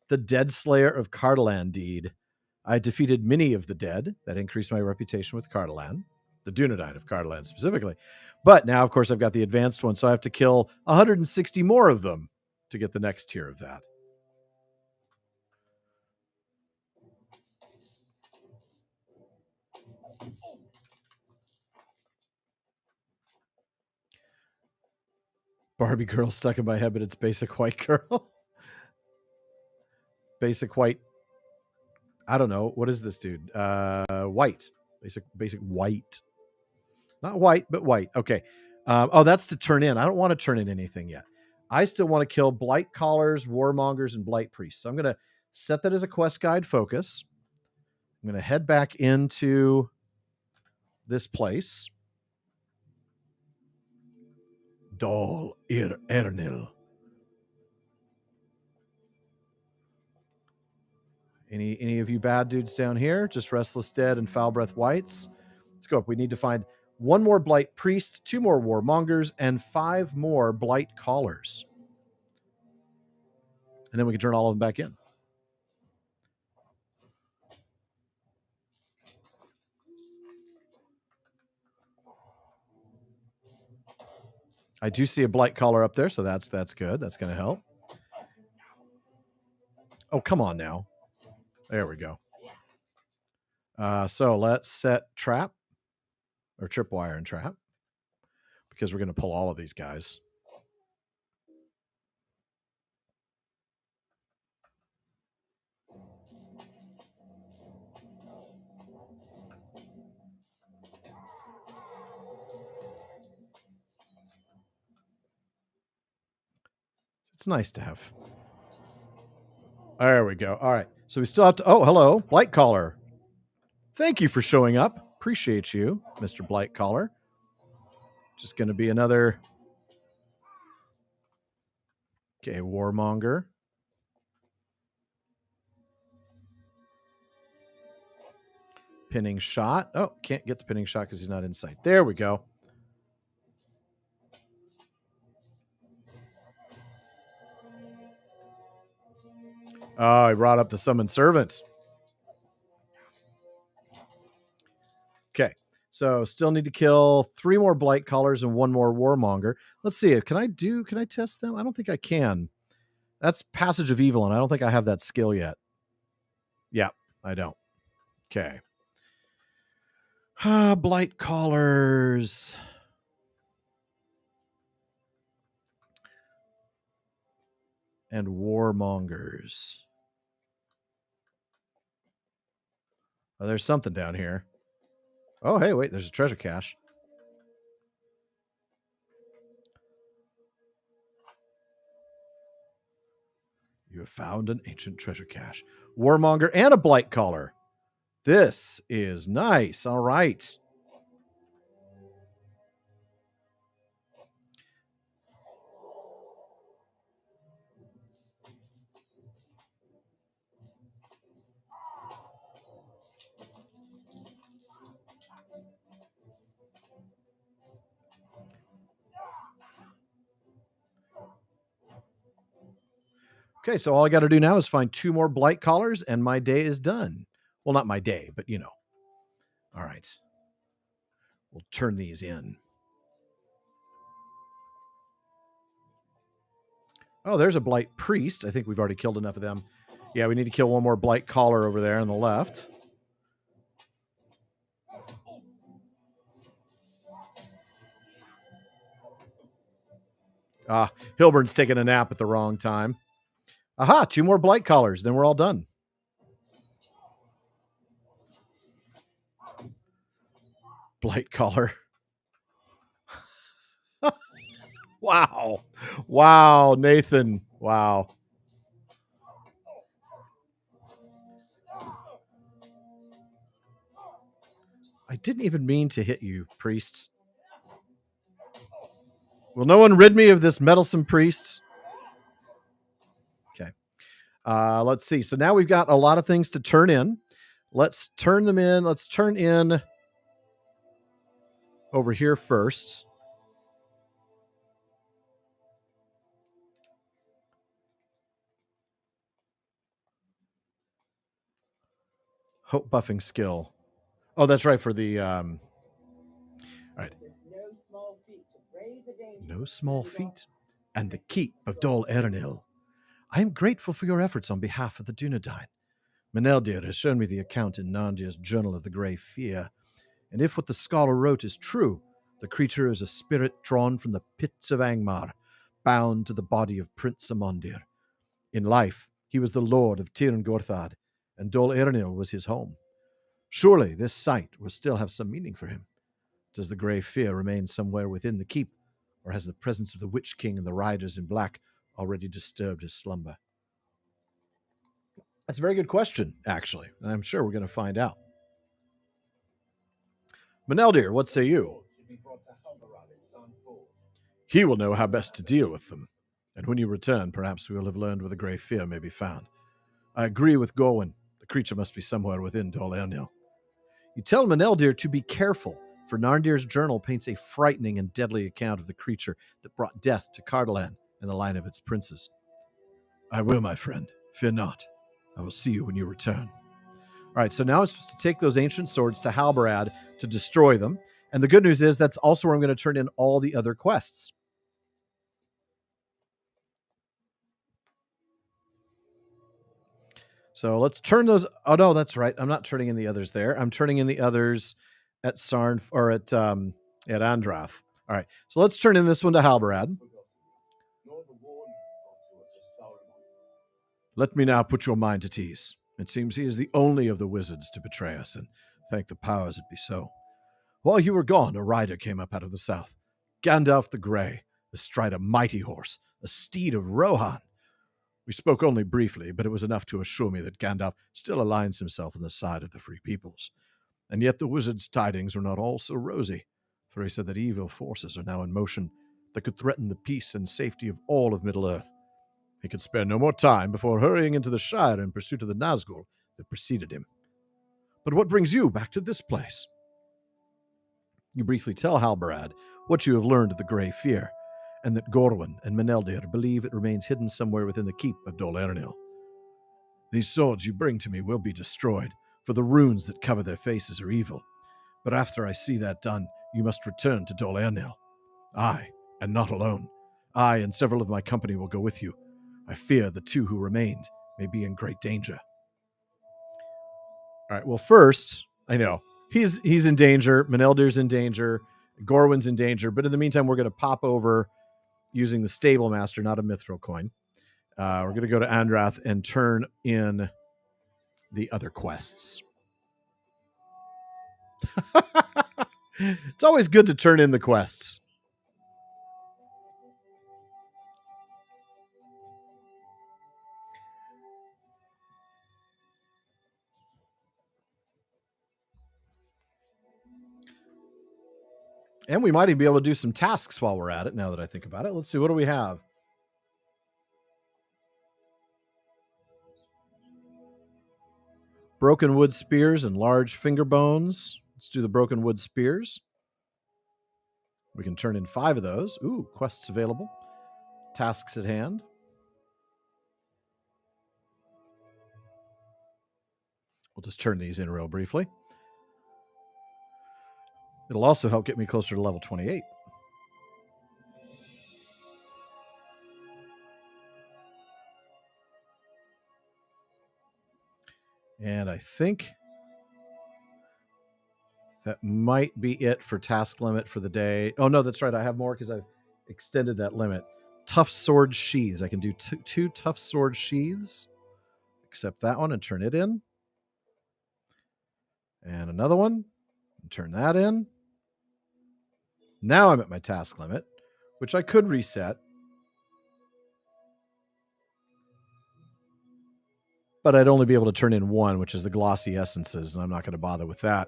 the Dead Slayer of Cardellan deed. I defeated many of the dead. That increased my reputation with Cardellan, the Dunedain of Cardellan specifically. But now, of course, I've got the advanced one, so I have to kill 160 more of them to get the next tier of that. Barbie girl stuck in my head, but it's basic white girl. Basic white. I don't know. What is this dude? White. Basic white. Not white, but white. Okay. That's to turn in. I don't want to turn in anything yet. I still want to kill blight callers, warmongers, and blight priests. So I'm going to set that as a quest guide focus. I'm going to head back into this place. Dol Ernil. Any of you bad dudes down here? Just Restless Dead and Foul Breath Whites? Let's go up. We need to find 1 more blight priest, 2 more warmongers, and 5 more blight callers. And then we can turn all of them back in. I do see a blight caller up there, so that's good. That's going to help. Oh, come on now. There we go. So let's set trap or tripwire and trap because we're going to pull all of these guys. It's nice to have. There we go. All right. So we still have to. Oh, hello, blight caller. Thank you for showing up. Appreciate you, Mr. Blight Caller. Just going to be another. Okay, warmonger. Pinning shot. Oh, can't get the pinning shot because he's not in sight. There we go. Oh, he brought up the summoned servant. Okay, so still need to kill 3 more blight callers and 1 more warmonger. Let's see. Can I test them? I don't think I can. That's Passage of Evil, and I don't think I have that skill yet. Yeah, I don't. Okay. Blight callers. And warmongers. Oh, there's something down here. Oh, hey, wait, there's a treasure cache. You have found an ancient treasure cache. Warmonger and a blight caller. This is nice. All right. Okay, so all I got to do now is find 2 more blight callers, and my day is done. Well, not my day, but you know. All right. We'll turn these in. Oh, there's a blight priest. I think we've already killed enough of them. Yeah, we need to kill 1 more blight caller over there on the left. Hilburn's taking a nap at the wrong time. Aha, 2 more blight callers. Then we're all done. Blight caller. Wow. Wow, Nathan. Wow. I didn't even mean to hit you, priest. Will no one rid me of this meddlesome priest? Okay. Let's see. So now we've got a lot of things to turn in. Let's turn them in. Let's turn in over here first. Hope buffing skill. Oh, that's right, for the all right. No small feat. And the keep of Dol Erinil. I am grateful for your efforts on behalf of the Dunedain. Minneldder has shown me the account in Narndir's Journal of the Grey Fear, and if what the scholar wrote is true, the creature is a spirit drawn from the pits of Angmar, bound to the body of Prince Amondir. In life, he was the lord of Tirn Gorthad, and Dol Erinil was his home. Surely this site will still have some meaning for him. Does the Grey Fear remain somewhere within the keep, or has the presence of the Witch King and the Riders in Black already disturbed his slumber? That's a very good question, actually, and I'm sure we're going to find out. Minneldder, what say you? He will know how best to deal with them, and when you return, perhaps we will have learned where the Grey Fear may be found. I agree with Gorwin. The creature must be somewhere within Dol Erinil. You tell Minneldder to be careful, for Narndir's journal paints a frightening and deadly account of the creature that brought death to Cardellan and the line of its princes. I will, my friend. Fear not. I will see you when you return. All right, so now I'm supposed to take those ancient swords to Halbarad to destroy them. And the good news is that's also where I'm going to turn in all the other quests. So let's turn those. Oh, no, that's right. I'm not turning in the others there. I'm turning in the others at Sarn or at Andrath. All right, so let's turn in this one to Halbarad. Let me now put your mind at ease. It seems he is the only of the wizards to betray us, and thank the powers it be so. While you were gone, a rider came up out of the south. Gandalf the Grey, astride a mighty horse, a steed of Rohan. We spoke only briefly, but it was enough to assure me that Gandalf still aligns himself on the side of the Free Peoples. And yet the wizard's tidings were not all so rosy, for he said that evil forces are now in motion that could threaten the peace and safety of all of Middle-earth. He could spare no more time before hurrying into the Shire in pursuit of the Nazgul that preceded him. But what brings you back to this place? You briefly tell Halbarad what you have learned of the Grey Fear, and that Gorwin and Minneldder believe it remains hidden somewhere within the keep of Dol Erinil. These swords you bring to me will be destroyed, for the runes that cover their faces are evil. But after I see that done, you must return to Dol Erinil. I, and not alone. I and several of my company will go with you. I fear the two who remained may be in great danger. All right, well, first, I know, he's in danger. Minelder's in danger. Gorwin's in danger. But in the meantime, we're going to pop over using the Stable Master, not a Mithril coin. We're going to go to Andrath and turn in the other quests. It's always good to turn in the quests. And we might even be able to do some tasks while we're at it, now that I think about it. Let's see, what do we have? Broken wood spears and large finger bones. Let's do the broken wood spears. We can turn in 5 of those. Ooh, quests available. Tasks at hand. We'll just turn these in real briefly. It'll also help get me closer to level 28. And I think that might be it for task limit for the day. Oh, no, that's right. I have more because I've extended that limit. Tough sword sheaths. I can do 2 tough sword sheaths. Accept that one and turn it in. And another one. And turn that in. Now I'm at my task limit, which I could reset. But I'd only be able to turn in 1, which is the glossy essences, and I'm not going to bother with that.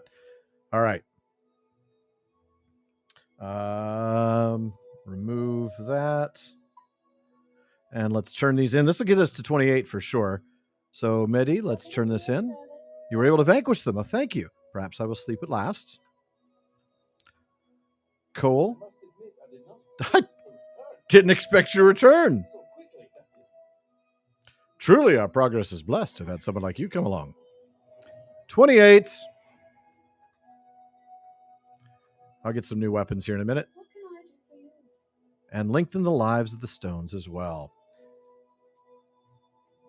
All right. Remove that. And let's turn these in. This will get us to 28 for sure. So, Medi, let's turn this in. You were able to vanquish them. Oh, thank you. Perhaps I will sleep at last. Cole. I didn't expect your return. Truly, our progress is blessed to have had someone like you come along. 28. I'll get some new weapons here in a minute. And lengthen the lives of the stones as well.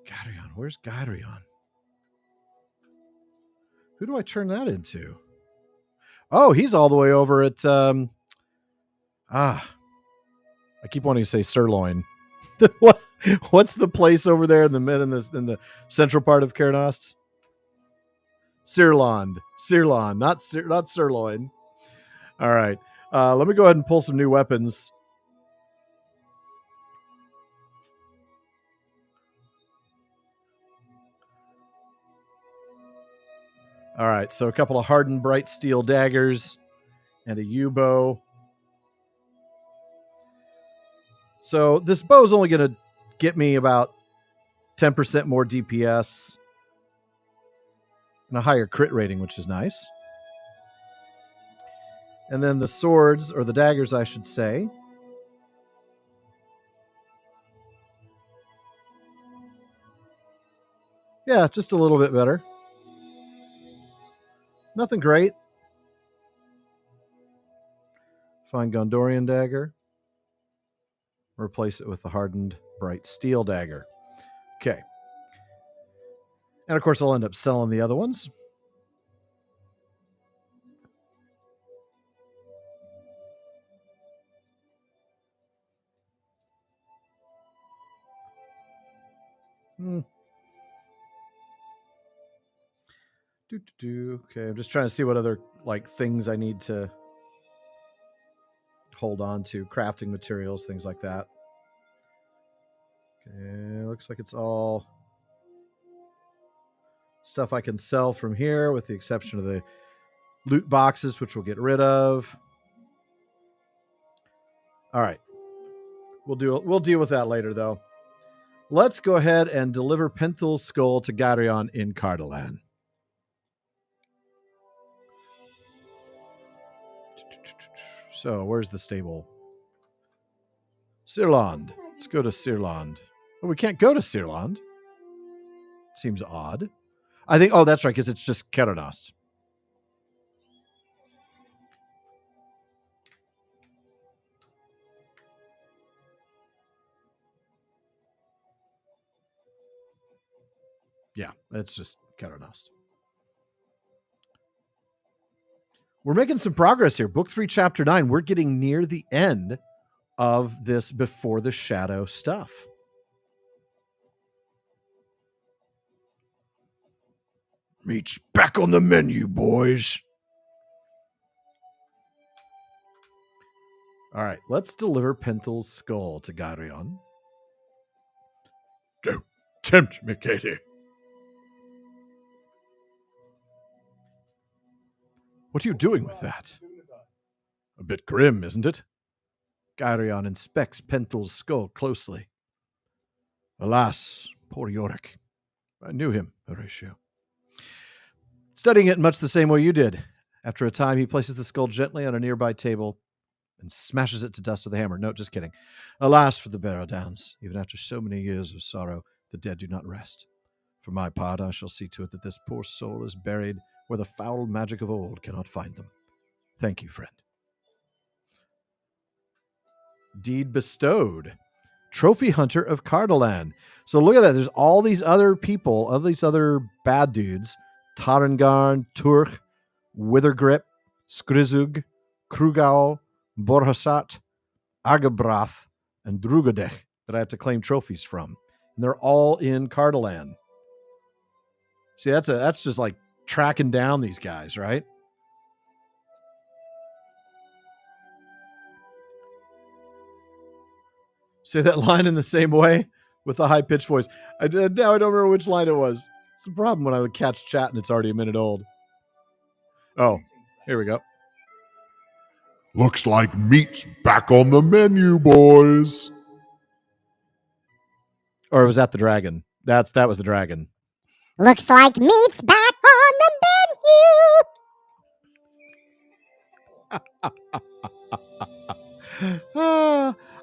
Garyon. Where's Garyon? Who do I turn that into? Oh, he's all the way over at... I keep wanting to say sirloin. What's the place over there in the central part of Karanost? Sirlond, not sirloin. All right, let me go ahead and pull some new weapons. All right, so a couple of hardened bright steel daggers and a U-bow. So this bow is only going to get me about 10% more DPS and a higher crit rating, which is nice. And then the swords, or the daggers, I should say. Yeah, just a little bit better. Nothing great. Find Gondorian dagger. Replace it with the hardened bright steel dagger. Okay. And of course, I'll end up selling the other ones. Okay, I'm just trying to see what other things I need to hold on to. Crafting materials, things like that. Okay, looks like it's all stuff I can sell from here, with the exception of the loot boxes, which we'll get rid of. All right, we'll deal with that later, though. Let's go ahead and deliver Penthel's skull to Garyon in Cardellan. So, where's the stable? Sirlond. Let's go to Sirlond. Oh, we can't go to Sirlond. Seems odd. I think, that's right, because it's just Karanost. Yeah, it's just Karanost. We're making some progress here. Book 3, Chapter 9. We're getting near the end of this Before the Shadow stuff. Meat's back on the menu, boys. All right, let's deliver Penthel's skull to Garyon. Don't tempt me, Katie. What are you doing with that? A bit grim, isn't it? Garyon inspects Penthel's skull closely. Alas, poor Yorick. I knew him, Horatio. Studying it in much the same way you did. After a time, he places the skull gently on a nearby table and smashes it to dust with a hammer. No, just kidding. Alas for the Barrow-downs. Even after so many years of sorrow, the dead do not rest. For my part, I shall see to it that this poor soul is buried where the foul magic of old cannot find them. Thank you, friend. Deed bestowed. Trophy Hunter of Cardellan. So look at that. There's all these other people, all these other bad dudes. Tarangarn, Turch, Withergrip, Skrizug, Krugau, Borhasat, Agabrath, and Drugadech that I have to claim trophies from. And they're all in Cardellan. See, that's just like tracking down these guys, right? Say that line in the same way with a high-pitched voice. Now I don't remember which line it was. It's the problem when I would catch chat and it's already a minute old. Oh, here we go. Looks like meat's back on the menu, boys. Or was that the dragon? That was the dragon. Looks like meat's back on the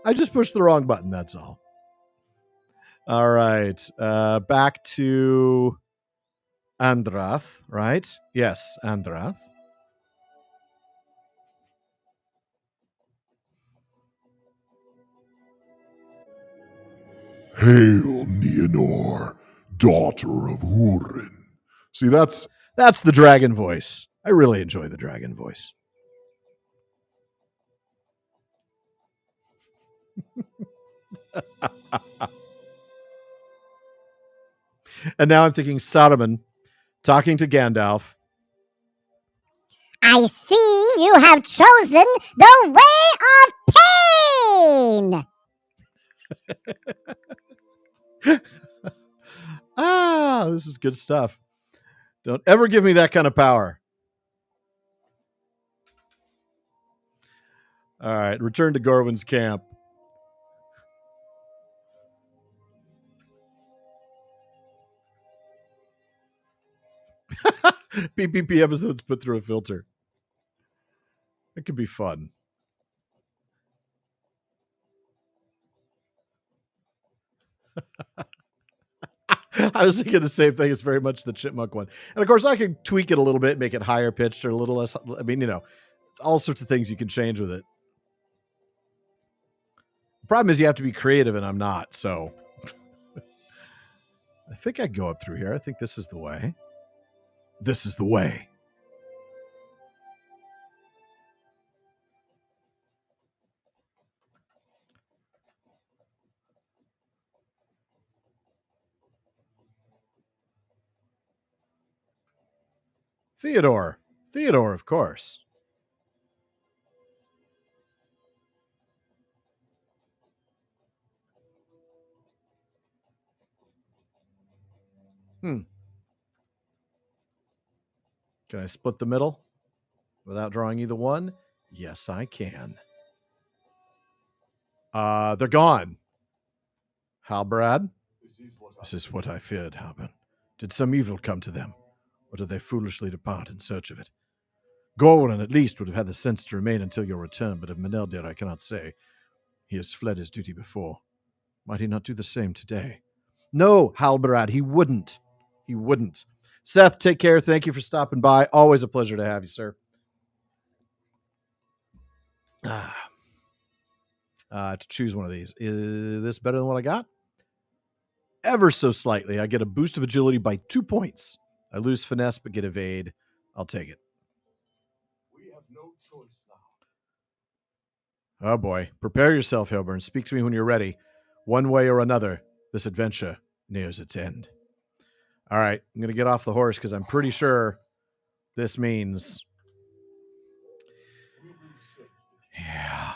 I just pushed the wrong button, that's all. All right. Back to Andrath, right? Yes, Andrath. Hail, Nienor, daughter of Hurin. See, that's the dragon voice. I really enjoy the dragon voice. And now I'm thinking Saruman talking to Gandalf. I see you have chosen the way of pain. This is good stuff. Don't ever give me that kind of power. All right, return to Gorwin's camp. PPP episodes put through a filter. It could be fun. I was thinking the same thing. It's very much the chipmunk one. And of course, I could tweak it a little bit, make it higher pitched or a little less. I mean, it's all sorts of things you can change with it. The problem is you have to be creative, and I'm not. So I think I'd go up through here. I think this is the way. This is the way. Theodore, of course. Can I split the middle without drawing either one? Yes, I can. They're gone. Halbrad? This is what I feared, Halbrad. Did some evil come to them, or did they foolishly depart in search of it? Gorwin at least would have had the sense to remain until your return, but of Minneldder I cannot say. He has fled his duty before. Might he not do the same today? No, Halbrad, he wouldn't. He wouldn't. Seth, take care. Thank you for stopping by. Always a pleasure to have you, sir. To choose one of these. Is this better than what I got? Ever so slightly. I get a boost of agility by 2 points. I lose finesse but get evade. I'll take it. We have no choice now. Oh boy. Prepare yourself, Hilburn. Speak to me when you're ready. One way or another, this adventure nears its end. All right. I'm going to get off the horse because I'm pretty sure this means... Yeah.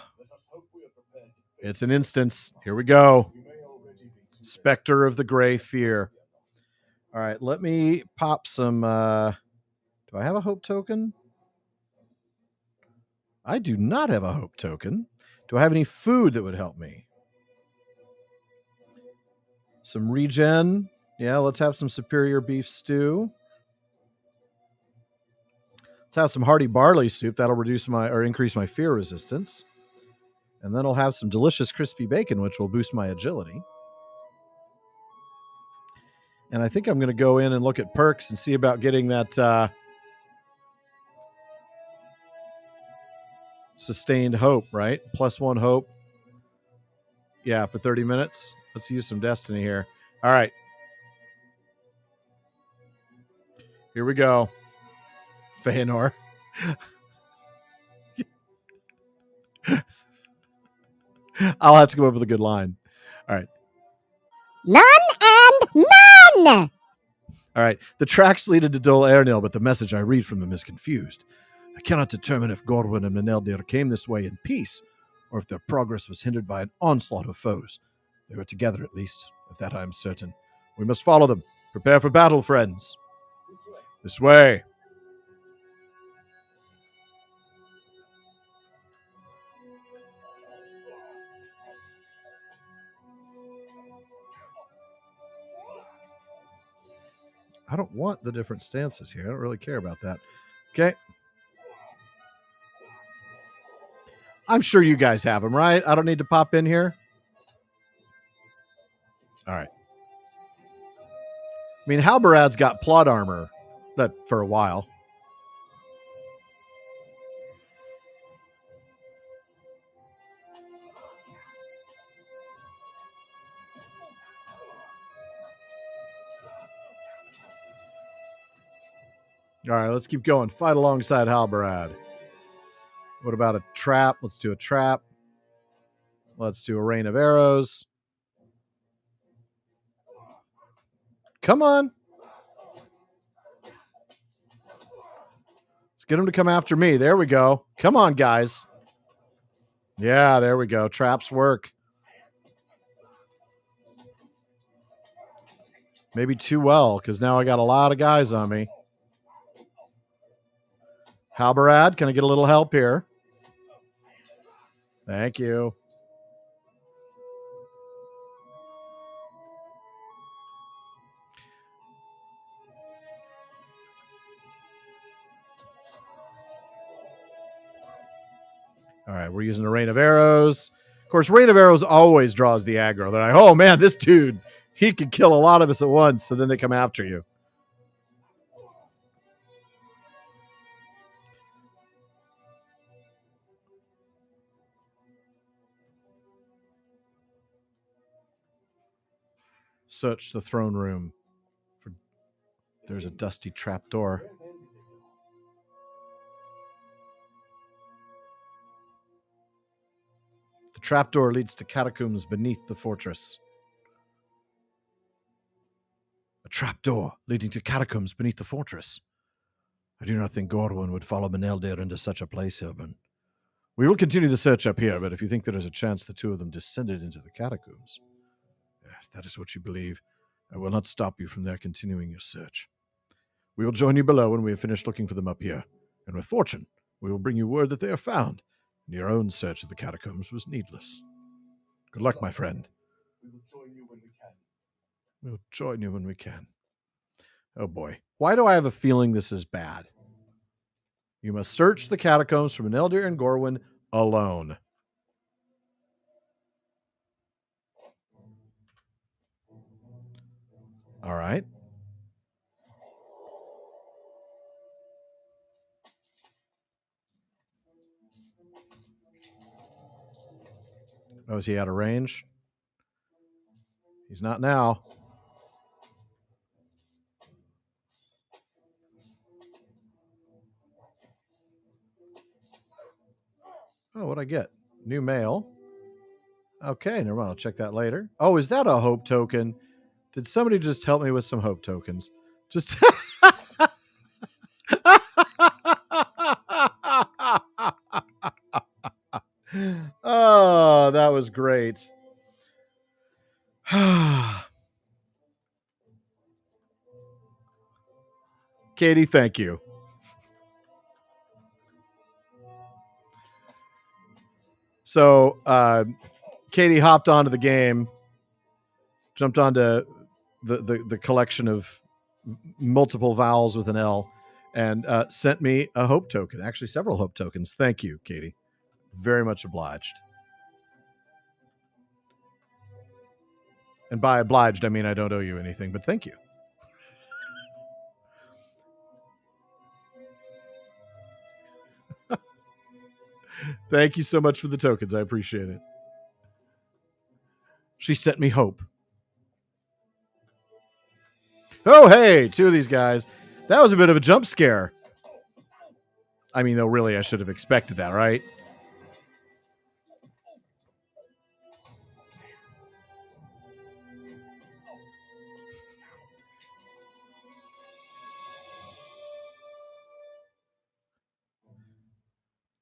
It's an instance. Here we go. Specter of the Gray Fear. All right, let me pop some... do I have a hope token? I do not have a hope token. Do I have any food that would help me? Some regen. Yeah, let's have some superior beef stew. Let's have some hearty barley soup. That'll reduce or increase my fear resistance. And then I'll have some delicious crispy bacon, which will boost my agility. And I think I'm going to go in and look at perks and see about getting that sustained hope, right? +1 hope. Yeah, for 30 minutes. Let's use some destiny here. All right. Here we go. Feanor. I'll have to come up with a good line. All right. None and none! All right. The tracks lead to Dol Ernil, but the message I read from them is confused. I cannot determine if Gorwin and Minneldder came this way in peace, or if their progress was hindered by an onslaught of foes. They were together, at least. Of that I am certain. We must follow them. Prepare for battle, friends. This way. I don't want the different stances here. I don't really care about that. Okay. I'm sure you guys have them, right? I don't need to pop in here. All right. I mean, Halberad's got plot armor that for a while. All right, let's keep going. Fight alongside Halberad. What about a trap? Let's do a trap. Let's do a rain of arrows. Come on. Let's get him to come after me. There we go. Come on, guys. Yeah, there we go. Traps work. Maybe too well, because now I got a lot of guys on me. Halberad, can I get a little help here? Thank you. All right, we're using a rain of arrows. Of course, rain of arrows always draws the aggro. They're like, oh, man, this dude, he could kill a lot of us at once, so then they come after you. Search the throne room. There's a dusty trapdoor. The trapdoor leads to catacombs beneath the fortress. A trapdoor leading to catacombs beneath the fortress. I do not think Gorwin would follow Minneldder into such a place, Urban. We will continue the search up here, but if you think there is a chance the two of them descended into the catacombs, if that is what you believe, I will not stop you from there continuing your search. We will join you below when we have finished looking for them up here, and with fortune, we will bring you word that they are found, and your own search of the catacombs was needless. Good luck, my friend. We will join you when we can. We will join you when we can. Oh boy. Why do I have a feeling this is bad? You must search the catacombs for Minneldder and Gorwin alone. All right. Oh, is he out of range? He's not now. Oh, what'd I get? New mail. Okay, never mind. I'll check that later. Oh, is that a hope token? Did somebody just help me with some hope tokens? Just. Oh, that was great. Katie, thank you. So, Katie hopped onto the game, jumped onto the collection of multiple vowels with an L, and sent me a hope token. Actually, several hope tokens. Thank you, Katie. Very much obliged. And by obliged, I mean I don't owe you anything, but thank you. Thank you so much for the tokens. I appreciate it. She sent me hope. Oh, hey, two of these guys. That was a bit of a jump scare. I mean, though, really, I should have expected that, right?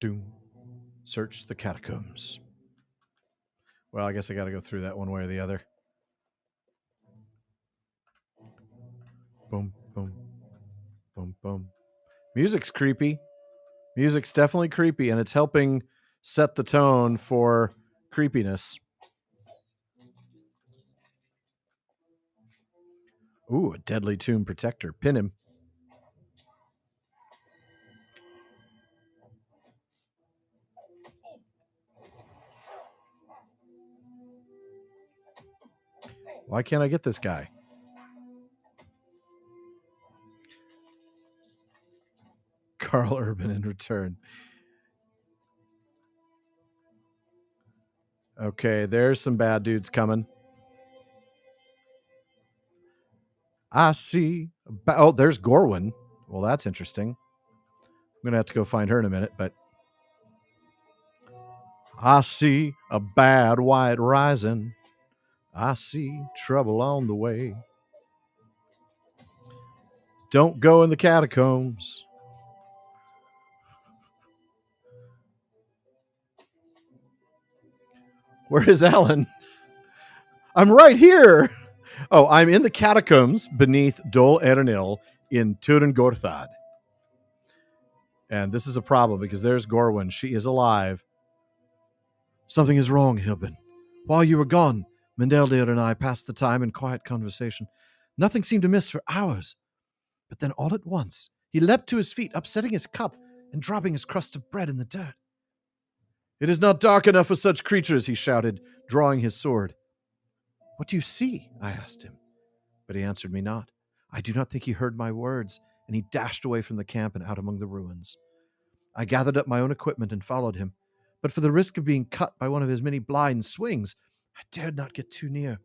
Doom. Search the catacombs. Well, I guess I got to go through that one way or the other. Boom, boom, boom, boom. Music's creepy. Music's definitely creepy, and it's helping set the tone for creepiness. Ooh, a deadly tomb protector. Pin him. Why can't I get this guy? Carl Urban in return. Okay, there's some bad dudes coming. I see. Oh, there's Gorwin. Well, that's interesting. I'm going to have to go find her in a minute, but I see a bad white rising. I see trouble on the way. Don't go in the catacombs. Where is Alan? I'm right here. Oh, I'm in the catacombs beneath Dol Erenil in Turin Gorthad. And this is a problem because there's Gorwin. She is alive. Something is wrong, Hilbin. While you were gone, Minneldder and I passed the time in quiet conversation. Nothing seemed amiss for hours. But then all at once, he leapt to his feet, upsetting his cup and dropping his crust of bread in the dirt. It is not dark enough for such creatures, he shouted, drawing his sword. What do you see? I asked him. But he answered me not. I do not think he heard my words, and he dashed away from the camp and out among the ruins. I gathered up my own equipment and followed him, but for the risk of being cut by one of his many blind swings, I dared not get too near.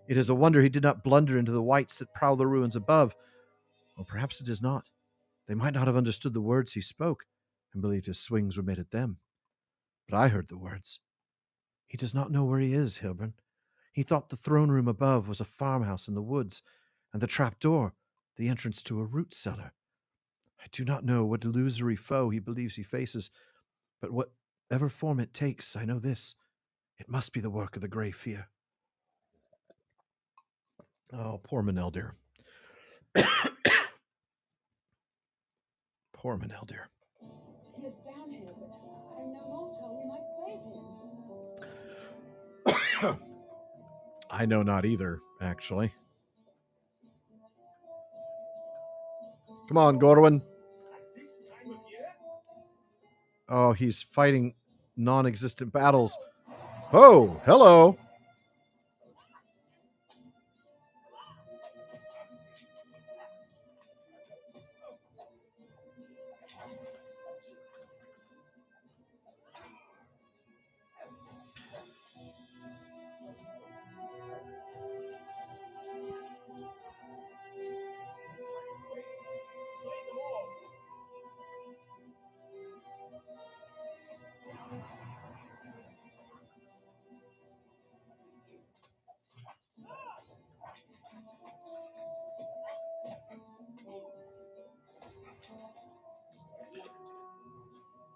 It is a wonder he did not blunder into the wights that prowl the ruins above. Or perhaps it is not. They might not have understood the words he spoke and believed his swings were made at them. But I heard the words. He does not know where he is, Hilburn. He thought the throne room above was a farmhouse in the woods, and the trap door, the entrance to a root cellar. I do not know what illusory foe he believes he faces, but whatever form it takes, I know this. It must be the work of the Grey Fear. Oh, poor Minneldder. Poor Minneldder. He is down here, but I know not how we might save him. I know not either, actually. Come on, Gorwin. Oh, he's fighting non-existent battles. Oh, hello.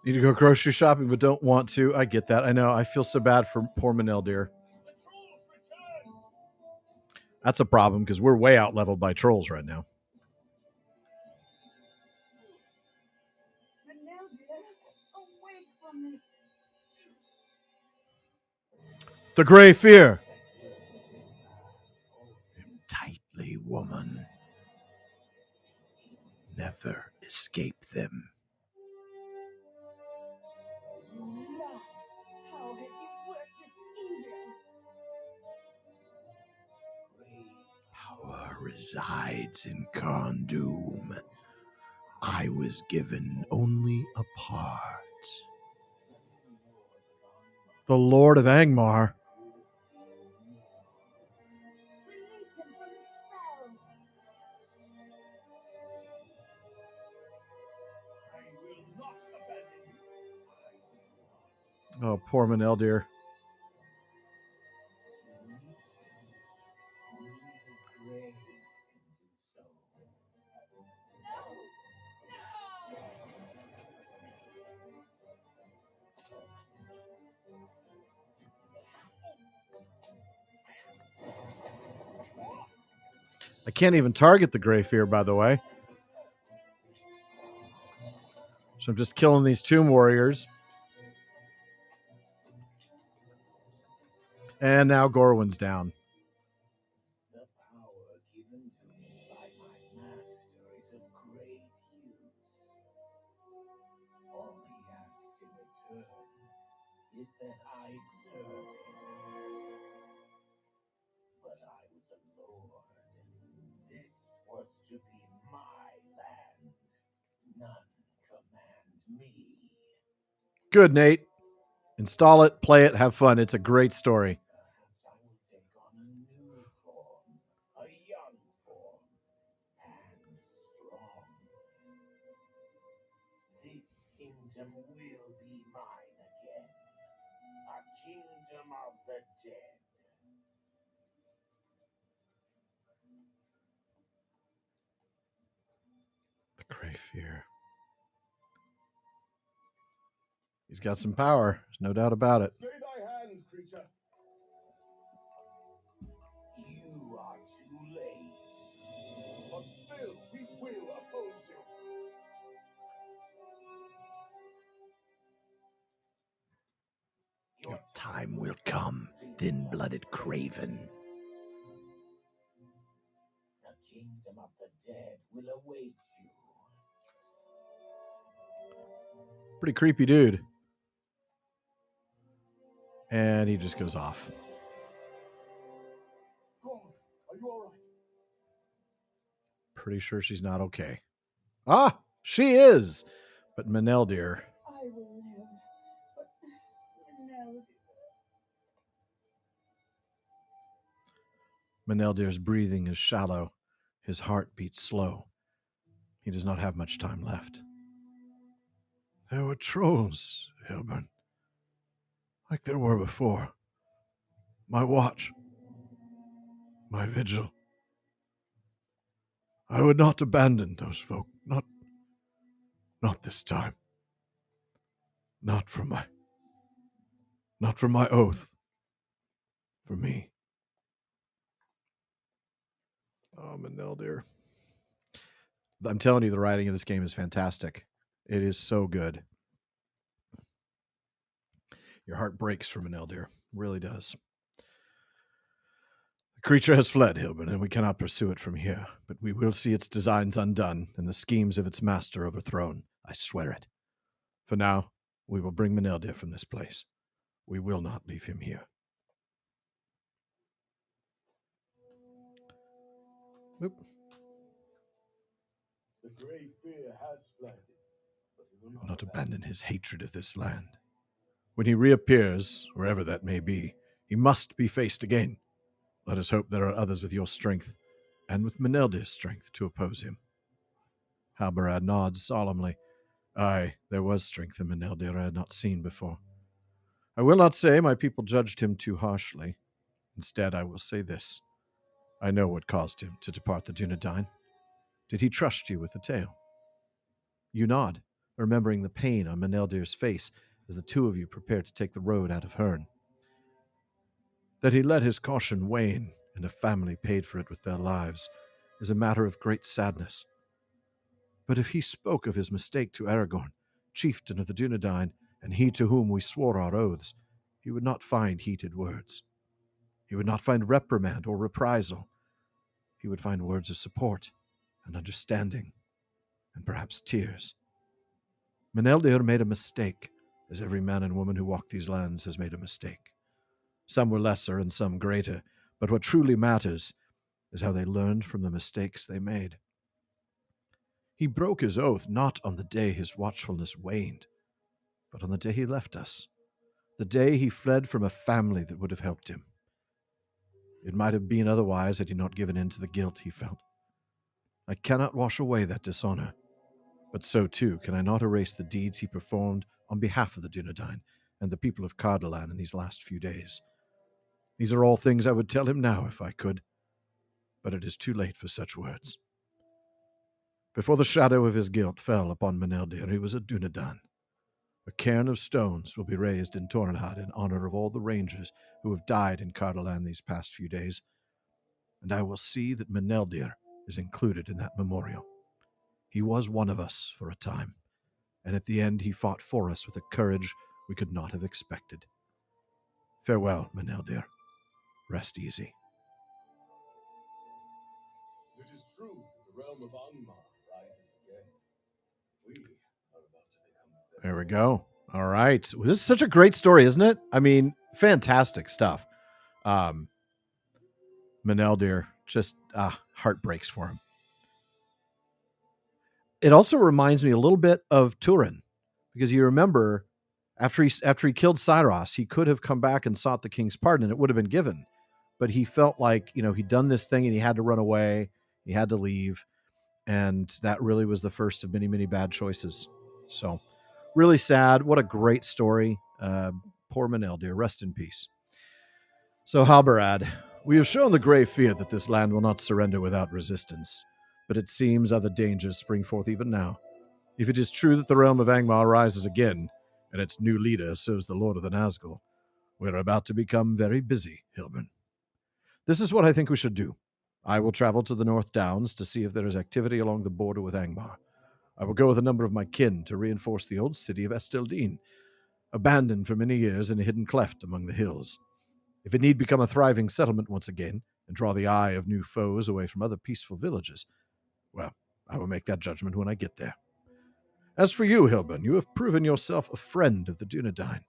Need to go grocery shopping, but don't want to. I get that. I know. I feel so bad for poor Minneldder. That's a problem because we're way out leveled by trolls right now. Awake from this. The Grey Fear. Tightly, woman. Never escape them. How have you worked this evil? Power resides in Khandoom. I was given only a part. The Lord of Angmar. Release him from his spell. I will not abandon you. Oh, poor Minneldder. I can't even target the Grey Fear, by the way. So I'm just killing these tomb warriors. And now Gorwin's down. good, Nate. Install it, play it, have fun. It's a great story. Perhaps I will take on a new form, a young form, and strong. This kingdom will be mine again. A kingdom of the dead. The Crayfear. He's got some power. There's no doubt about it. Stay thy hand, creature. You are too late. But still, we will oppose you. Your time will come, thin-blooded craven. The kingdom of the dead will await you. Pretty creepy dude. And he just goes off. God, are you all right? Pretty sure she's not okay. Ah, she is. But Minneldder. I will live, but Mineldder's breathing is shallow. His heart beats slow. He does not have much time left. There were trolls, Hilburn. Like there were before. My watch. My vigil. I would not abandon those folk. Not this time. Not for my oath. For me. Oh, Minneldder. I'm telling you, the writing of this game is fantastic. It is so good. Your heart breaks for Minneldder. Really does. The creature has fled, Hilburn, and we cannot pursue it from here, but we will see its designs undone and the schemes of its master overthrown. I swear it. For now, we will bring Minneldder from this place. We will not leave him here. Boop. The great fear has fled, but he will Not abandon his hatred of this land. When he reappears, wherever that may be, he must be faced again. Let us hope there are others with your strength, and with Mineldder's strength, to oppose him. Halbarad nods solemnly. Aye, there was strength in Minneldder I had not seen before. I will not say my people judged him too harshly. Instead, I will say this. I know what caused him to depart the Dunedain. Did he trust you with the tale? You nod, remembering the pain on Mineldder's face as the two of you prepare to take the road out of Herne. That he let his caution wane and a family paid for it with their lives is a matter of great sadness. But if he spoke of his mistake to Aragorn, chieftain of the Dunedain, and he to whom we swore our oaths, he would not find heated words. He would not find reprimand or reprisal. He would find words of support and understanding, and perhaps tears. Minneldder made a mistake, as every man and woman who walked these lands has made a mistake. Some were lesser and some greater, but what truly matters is how they learned from the mistakes they made. He broke his oath not on the day his watchfulness waned, but on the day he left us, the day he fled from a family that would have helped him. It might have been otherwise had he not given in to the guilt he felt. I cannot wash away that dishonor, but so too can I not erase the deeds he performed on behalf of the Dunedain and the people of Cardellan in these last few days. These are all things I would tell him now if I could, but it is too late for such words. Before the shadow of his guilt fell upon Minneldder, he was a Dunedain. A cairn of stones will be raised in Tornhad in honor of all the rangers who have died in Cardellan these past few days, and I will see that Minneldder is included in that memorial. He was one of us for a time, and at the end he fought for us with a courage we could not have expected. Farewell, Minneldder. Rest easy. It is true that the realm of Angmar rises again. We are about to become There we go. All right. Well, this is such a great story, isn't it? I mean, fantastic stuff. Minneldder just heart breaks for him. It also reminds me a little bit of Turin, because you remember After he killed Cyrus, he could have come back and sought the king's pardon, and it would have been given. But he felt like, he'd done this thing and he had to run away. He had to leave. And that really was the first of many, many bad choices. So really sad. What a great story. Poor Minneldder. Rest in peace. So Halbarad, we have shown the grave fear that this land will not surrender without resistance. But it seems other dangers spring forth even now. If it is true that the realm of Angmar rises again, and its new leader serves the Lord of the Nazgul, we're about to become very busy, Hilburn. This is what I think we should do. I will travel to the North Downs to see if there is activity along the border with Angmar. I will go with a number of my kin to reinforce the old city of Esteldine, abandoned for many years in a hidden cleft among the hills. If it need become a thriving settlement once again, and draw the eye of new foes away from other peaceful villages, well, I will make that judgment when I get there. As for you, Hilburn, you have proven yourself a friend of the Dunedain.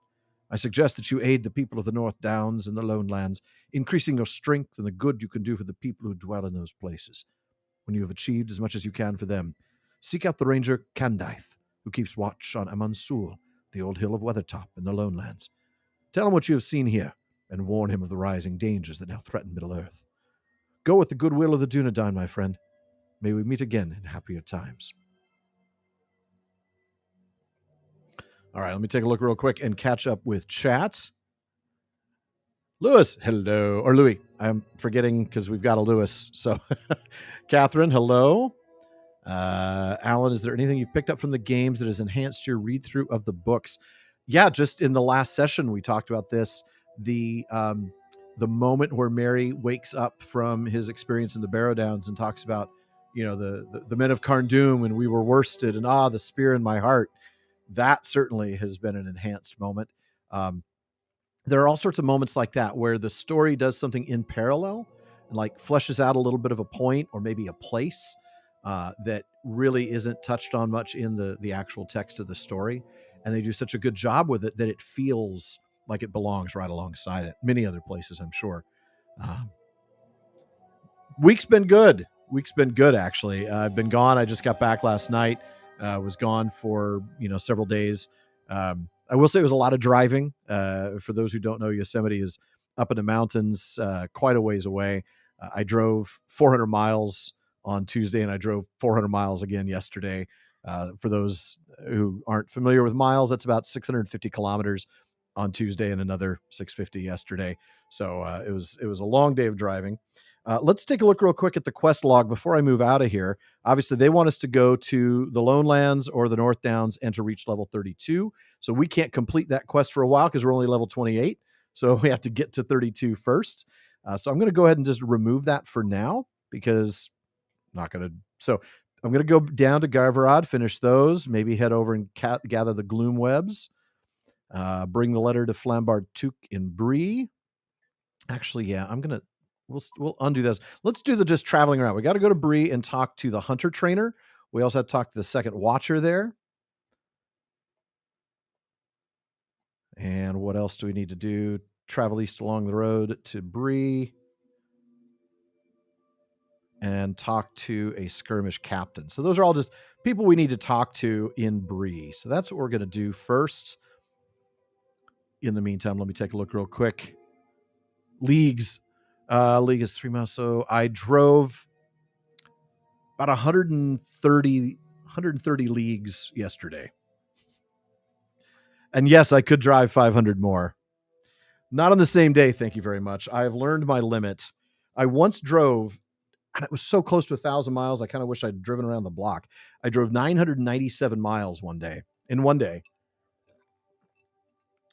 I suggest that you aid the people of the North Downs and the Lone Lands, increasing your strength and the good you can do for the people who dwell in those places. When you have achieved as much as you can for them, seek out the ranger Candaith, who keeps watch on Amansul, the old hill of Weathertop in the Lone Lands. Tell him what you have seen here, and warn him of the rising dangers that now threaten Middle-earth. Go with the goodwill of the Dunedain, my friend. May we meet again in happier times. All right, let me take a look real quick and catch up with chat. Lewis, hello. Or Louis. I'm forgetting because we've got a Lewis. So, Catherine, hello. Alan, is there anything you've picked up from the games that has enhanced your read-through of the books? Yeah, just in the last session, we talked about this. The moment where Merry wakes up from his experience in the Barrow-downs and talks about, the men of Carndum and we were worsted and the spear in my heart. That certainly has been an enhanced moment. There are all sorts of moments like that where the story does something in parallel and like fleshes out a little bit of a point or maybe a place that really isn't touched on much in the actual text of the story. And they do such a good job with it that it feels like it belongs right alongside it. Many other places, I'm sure. Week's been good. Actually. I've been gone. I just got back last night. Was gone for several days. I will say it was a lot of driving. For those who don't know, Yosemite is up in the mountains, quite a ways away. I drove 400 miles on Tuesday, and I drove 400 miles again yesterday. For those who aren't familiar with miles, that's about 650 kilometers on Tuesday and another 650 yesterday. So it was a long day of driving. Let's take a look real quick at the quest log before I move out of here. Obviously, they want us to go to the Lone Lands or the North Downs and to reach level 32. So we can't complete that quest for a while because we're only level 28. So we have to get to 32 first. So I'm going to go ahead and just remove that for now because I'm not going to. So I'm going to go down to Garvad, finish those, maybe head over and gather the gloom webs, bring the letter to Flambard Took in Bree. Actually, yeah, we'll undo this. Let's do the just traveling around. We got to go to Bree and talk to the hunter trainer. We also have to talk to the second watcher there. And what else do we need to do? Travel east along the road to Bree and talk to a skirmish captain. So those are all just people we need to talk to in Bree. So that's what we're going to do first. In the meantime, let me take a look real quick. Leagues. League is 3 miles. So I drove about 130 leagues yesterday. And yes, I could drive 500 more. Not on the same day, thank you very much. I have learned my limit. I once drove, and it was so close to 1,000 miles, I kind of wish I'd driven around the block. I drove 997 miles in one day.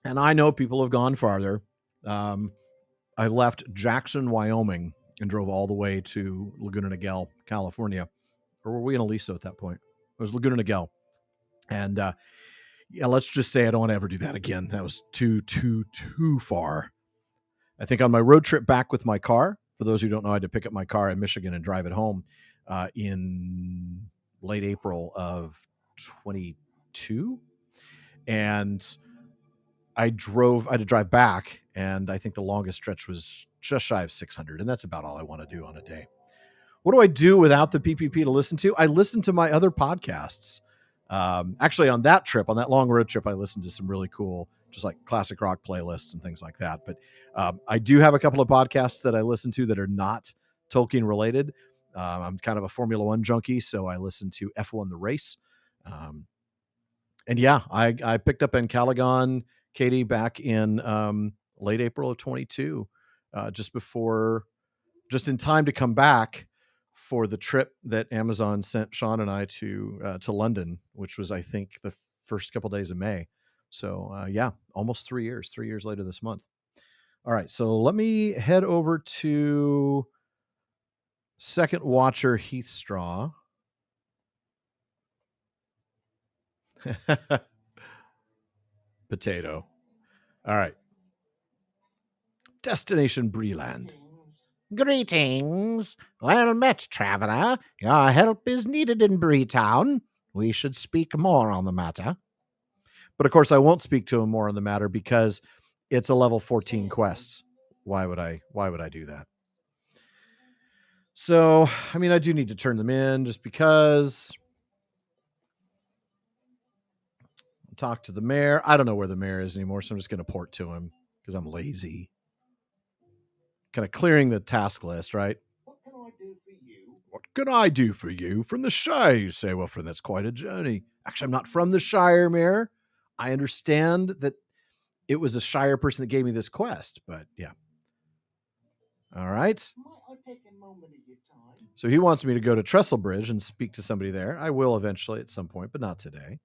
And I know people have gone farther. I left Jackson, Wyoming, and drove all the way to Laguna Niguel, California. Or were we in Aliso at that point? It was Laguna Niguel. And yeah, let's just say I don't want to ever do that again. That was too far. I think on my road trip back with my car, for those who don't know, I had to pick up my car in Michigan and drive it home in late April of 22. And I had to drive back, and I think the longest stretch was just shy of 600, and that's about all I want to do on a day. What do I do without the PPP to listen to? I listen to my other podcasts. Actually, on that trip, on that long road trip, I listened to some really cool, just like classic rock playlists and things like that. But I do have a couple of podcasts that I listen to that are not Tolkien related. I'm kind of a Formula One junkie, so I listen to F1 The Race. And yeah, I picked up Encalagon, Katie, back in late April of 22, just in time to come back for the trip that Amazon sent Sean and I to London, which was, I think, the first couple days of May. So yeah, almost 3 years. 3 years later this month. All right, so let me head over to second watcher Heath Straw. Potato. All right. Destination Breeland. Greetings. Well met, traveler. Your help is needed in Breetown. We should speak more on the matter. But of course, I won't speak to him more on the matter because it's a level 14 quest. Why would I do that? So, I mean, I do need to turn them in just because. Talk to the mayor. I don't know where the mayor is anymore, so I'm just going to port to him because I'm lazy. Kind of clearing the task list, right? What can I do for you? What can I do for you? From the Shire, you say? Well, friend, that's quite a journey. Actually, I'm not from the Shire, Mayor. I understand that it was a Shire person that gave me this quest, but yeah. All right. Might I take a moment of your time? So he wants me to go to Trestlebridge and speak to somebody there. I will eventually at some point, but not today.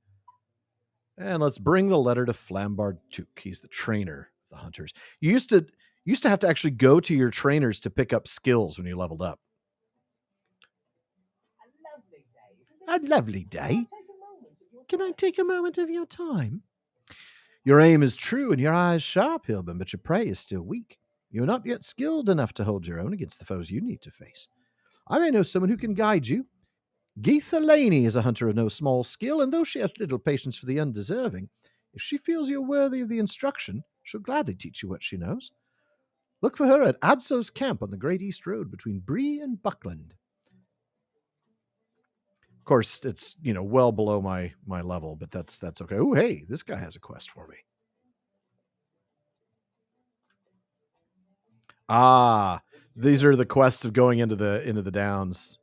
And let's bring the letter to Flambard Took. He's the trainer of the hunters. You used to have to actually go to your trainers to pick up skills when you leveled up. A lovely A lovely day. day. Can I take a moment of your time? Your aim is true and your eyes sharp, Hilburn, but your prey is still weak. You're not yet skilled enough to hold your own against the foes you need to face. I may know someone who can guide you. Geetha Laney is a hunter of no small skill, and though she has little patience for the undeserving, if she feels you're worthy of the instruction, she'll gladly teach you what she knows. Look for her at Adso's camp on the Great East Road between Bree and Buckland. Of course, it's well below my level, but that's okay. Oh, hey, this guy has a quest for me. Ah, these are the quests of going into the downs.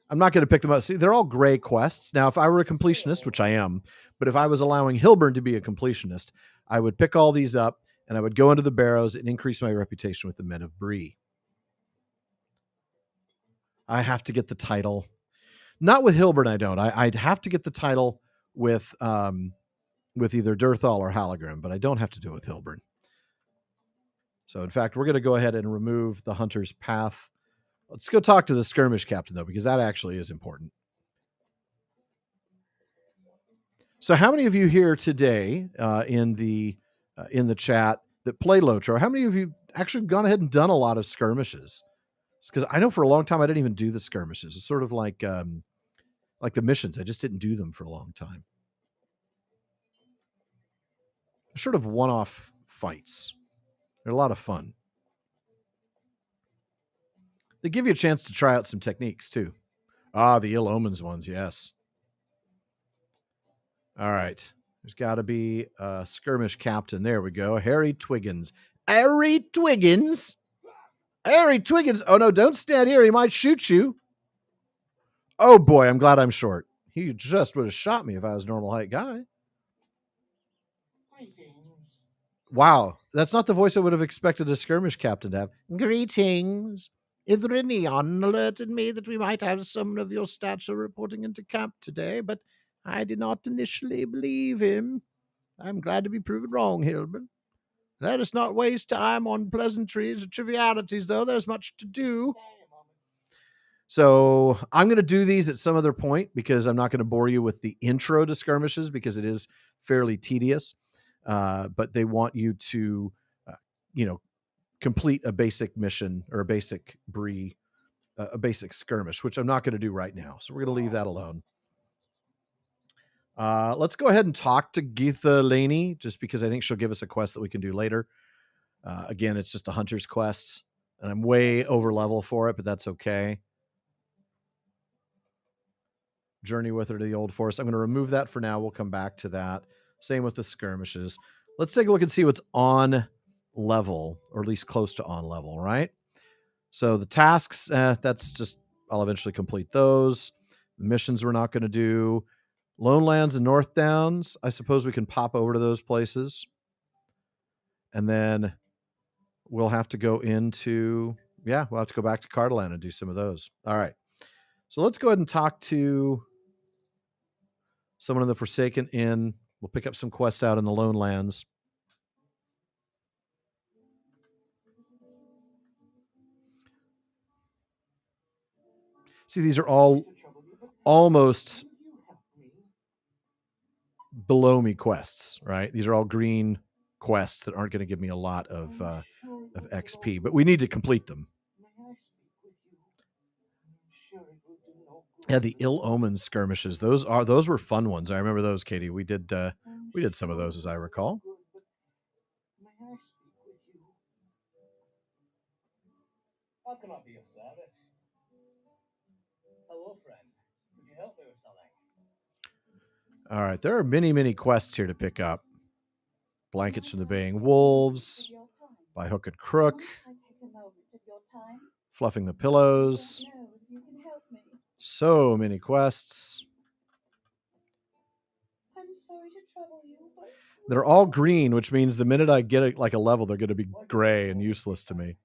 I'm not going to pick them up. See, they're all gray quests. Now, if I were a completionist, which I am, but if I was allowing Hilburn to be a completionist, I would pick all these up and I would go into the Barrows and increase my reputation with the men of Bree. I have to get the title. Not with Hilburn, I don't. I'd have to get the title with either Durthal or Halagrim, but I don't have to do it with Hilburn. So, in fact, we're going to go ahead and remove the Hunter's Path. Let's go talk to the skirmish captain, though, because that actually is important. So how many of you here today in the chat that play LotRo, how many of you actually gone ahead and done a lot of skirmishes? Because I know for a long time I didn't even do the skirmishes. It's sort of like the missions. I just didn't do them for a long time. Sort of one-off fights. They're a lot of fun. They give you a chance to try out some techniques too. Ah, the Ill Omens ones, yes. All right. There's got to be a skirmish captain. There we go. Harry Twiggins. Harry Twiggins? Harry Twiggins. Oh, no, don't stand here. He might shoot you. Oh, boy, I'm glad I'm short. He just would have shot me if I was a normal height guy. Wow, that's not the voice I would have expected a skirmish captain to have. Greetings. Idrinion alerted me that we might have some of your stature reporting into camp today, but I did not initially believe him. I'm glad to be proven wrong, Hilburn. Let us not waste time on pleasantries or trivialities, though. There's much to do. So I'm going to do these at some other point because I'm not going to bore you with the intro to skirmishes because it is fairly tedious. But they want you to, complete a basic mission or a basic a basic skirmish, which I'm not going to do right now. So we're going to leave that alone. Let's go ahead and talk to Geetha Laney, just because I think she'll give us a quest that we can do later. Again, it's just a hunter's quest, and I'm way over level for it, but that's okay. journey with her to the old forest. I'm going to remove that for now. We'll come back to that. Same with the skirmishes. Let's take a look and see what's on level, or at least close to on level, right? So the tasks, that's just, I'll eventually complete those. The missions we're not going to do. Lone Lands and North Downs, I suppose we can pop over to those places. And then we'll have to go into, we'll have to go back to Cardellan and do some of those. All right. So let's go ahead and talk to someone in the Forsaken Inn. We'll pick up some quests out in the Lone Lands. See, these are all almost below me quests, right? These are all green quests that aren't going to give me a lot of XP, but we need to complete them. Yeah, the Ill Omen skirmishes. Those were fun ones. I remember those, Katie. We did some of those, as I recall. How can I be of service? Hello, friend. Could you help me with something? All right, there are many, many quests here to pick up. Blankets from the Baying Wolves, by hook and crook, fluffing the pillows. So many quests. I'm sorry to trouble you, but They're all green, which means the minute I get a level, they're going to be gray and useless to me.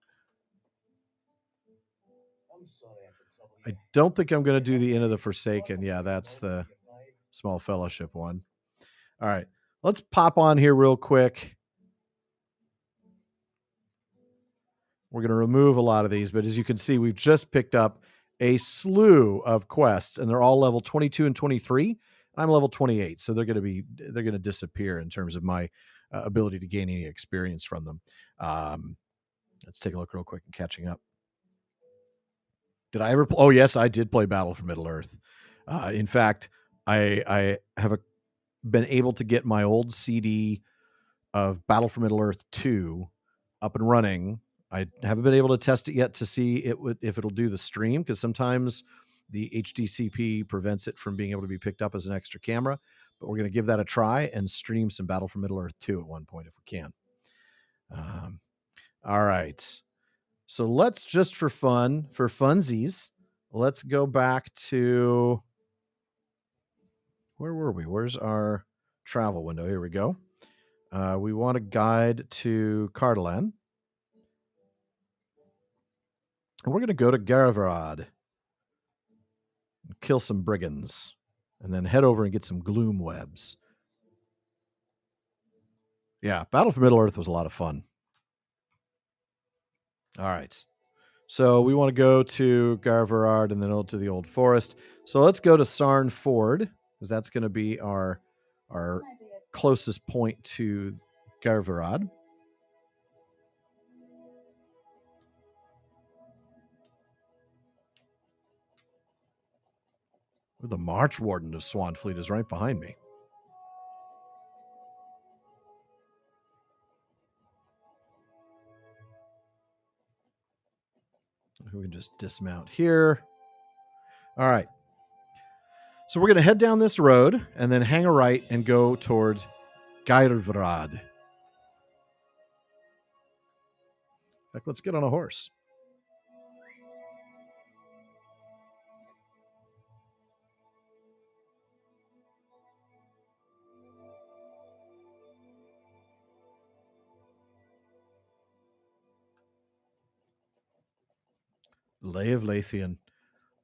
I'm sorry I could trouble you. I don't think I'm going to do the Inn of the Forsaken. Yeah, that's the Small Fellowship one. All right, let's pop on here real quick. We're going to remove a lot of these, but as you can see, we've just picked up a slew of quests, and they're all level 22 and 23. I'm level 28, so they're going to disappear in terms of my ability to gain any experience from them. Let's take a look real quick and catching up. Did I ever? Oh, yes, I did play Battle for Middle-earth. In fact, I have been able to get my old CD of Battle for Middle-earth 2 up and running. I haven't been able to test it yet to see if it'll do the stream, because sometimes the HDCP prevents it from being able to be picked up as an extra camera. But we're going to give that a try and stream some Battle for Middle-earth 2 at one point if we can. All right. So let's just for funsies, let's go back to, where were we? Where's our travel window? Here we go. We want a guide to Cardellan. And we're going to go to Garvad, kill some brigands, and then head over and get some gloom webs. Yeah, Battle for Middle-earth was a lot of fun. All right. So we want to go to Garvad and then to the Old Forest. So let's go to Sarn Ford, because that's going to be our closest point to Garvad. The March Warden of Swanfleet is right behind me. We can just dismount here. All right. So we're going to head down this road and then hang a right and go towards Garvad. In fact, let's get on a horse. Lay of Lathian.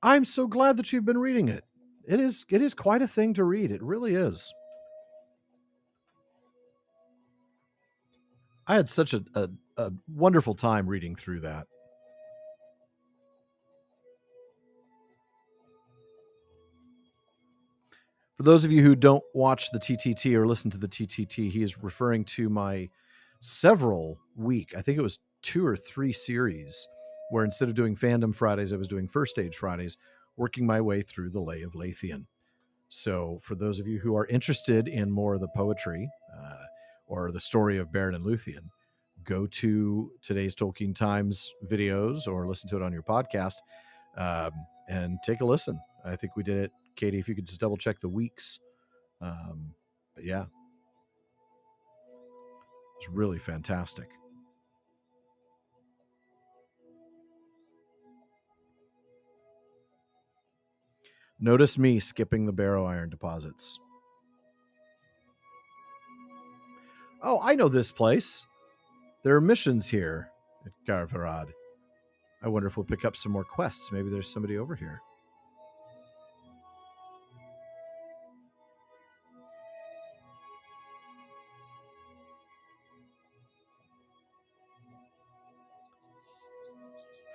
I'm so glad that you've been reading it. It is quite a thing to read. It really is. I had such a wonderful time reading through that. For those of you who don't watch the TTT or listen to the TTT, he is referring to my several week, I think it was 2 or 3 series, where instead of doing Fandom Fridays, I was doing First Age Fridays, working my way through the Lay of Lathian. So for those of you who are interested in more of the poetry or the story of Baron and Luthien, go to today's Tolkien Times videos or listen to it on your podcast and take a listen. I think we did it Katie, if you could just double check the weeks. But yeah, it's really fantastic. Notice me skipping the Barrow iron deposits. Oh, I know this place. There are missions here at Garvad. I wonder if we'll pick up some more quests. Maybe there's somebody over here.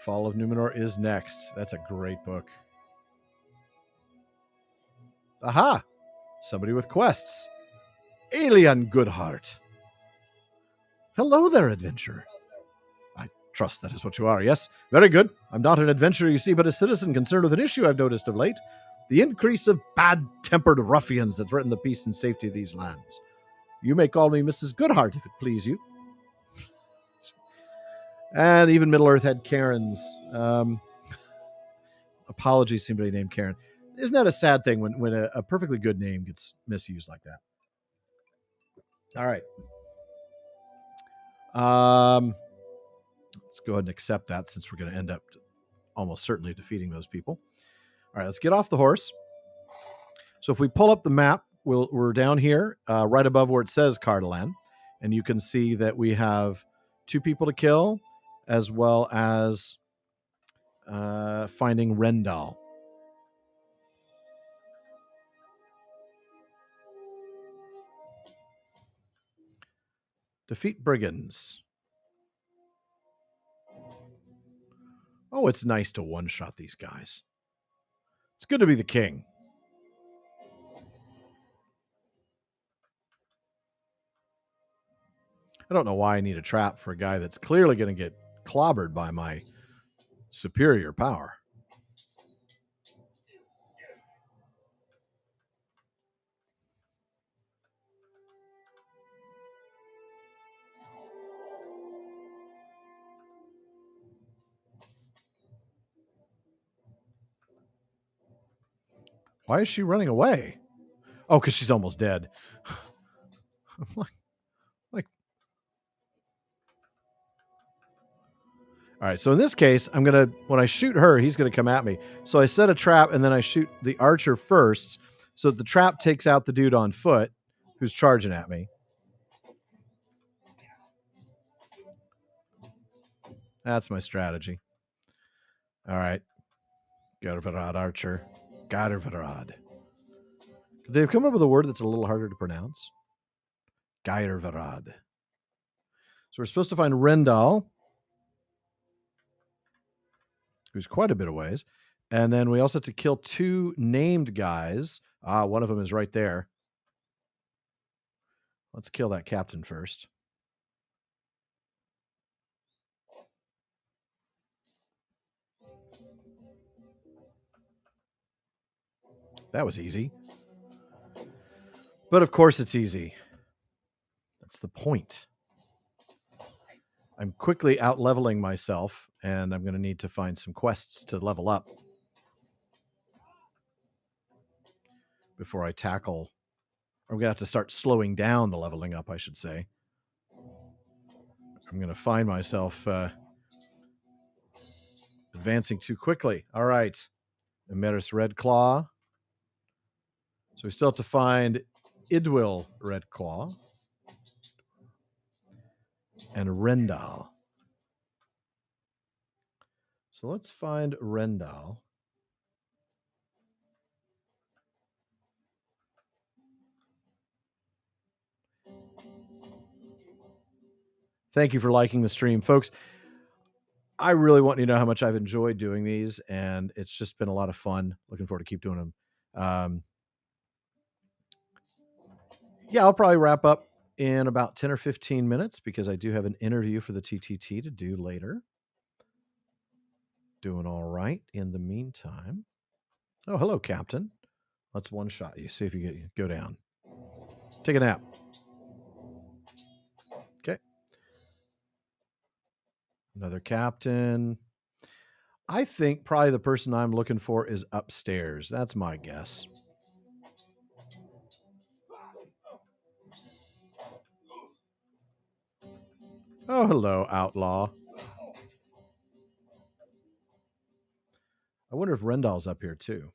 Fall of Numenor is next. That's a great book. Aha! Somebody with quests. Alien Goodheart. Hello there, adventurer. I trust that is what you are, yes? Very good. I'm not an adventurer, you see, but a citizen concerned with an issue I've noticed of late. The increase of bad-tempered ruffians that threaten the peace and safety of these lands. You may call me Mrs. Goodheart, if it please you. And even Middle-earth had Karens. Apologies to anybody named Karen. Isn't that a sad thing when a perfectly good name gets misused like that? All right. Let's go ahead and accept that since we're going to end up almost certainly defeating those people. All right, let's get off the horse. So if we pull up the map, we're down here right above where it says Cardellan, and you can see that we have 2 people to kill, as well as finding Rendal. Defeat brigands. Oh, it's nice to one-shot these guys. It's good to be the king. I don't know why I need a trap for a guy that's clearly going to get clobbered by my superior power. Why is she running away? Oh, because she's almost dead. like. All right, so in this case, when I shoot her, he's going to come at me. So I set a trap, and then I shoot the archer first, so that the trap takes out the dude on foot who's charging at me. That's my strategy. All right. Garvad archer. Garvad. They've come up with a word that's a little harder to pronounce. Garvad. So we're supposed to find Rendal, who's quite a bit of ways. And then we also have to kill 2 named guys. One of them is right there. Let's kill that captain first. That was easy. But of course it's easy. That's the point. I'm quickly out-leveling myself, and I'm going to need to find some quests to level up before I tackle. I'm going to have to start slowing down the leveling up, I should say. I'm going to find myself advancing too quickly. All right. Emeris Redclaw. So we still have to find Idwil Redclaw and Rendal. So let's find Rendal. Thank you for liking the stream, folks. I really want you to know how much I've enjoyed doing these, and it's just been a lot of fun. Looking forward to keep doing them. Yeah, I'll probably wrap up in about 10 or 15 minutes because I do have an interview for the TTT to do later. Doing all right in the meantime. Oh, hello, Captain. Let's one-shot you. See if you go down. Take a nap. Okay. Another captain. I think probably the person I'm looking for is upstairs. That's my guess. Oh, hello, outlaw. I wonder if Rendall's up here too.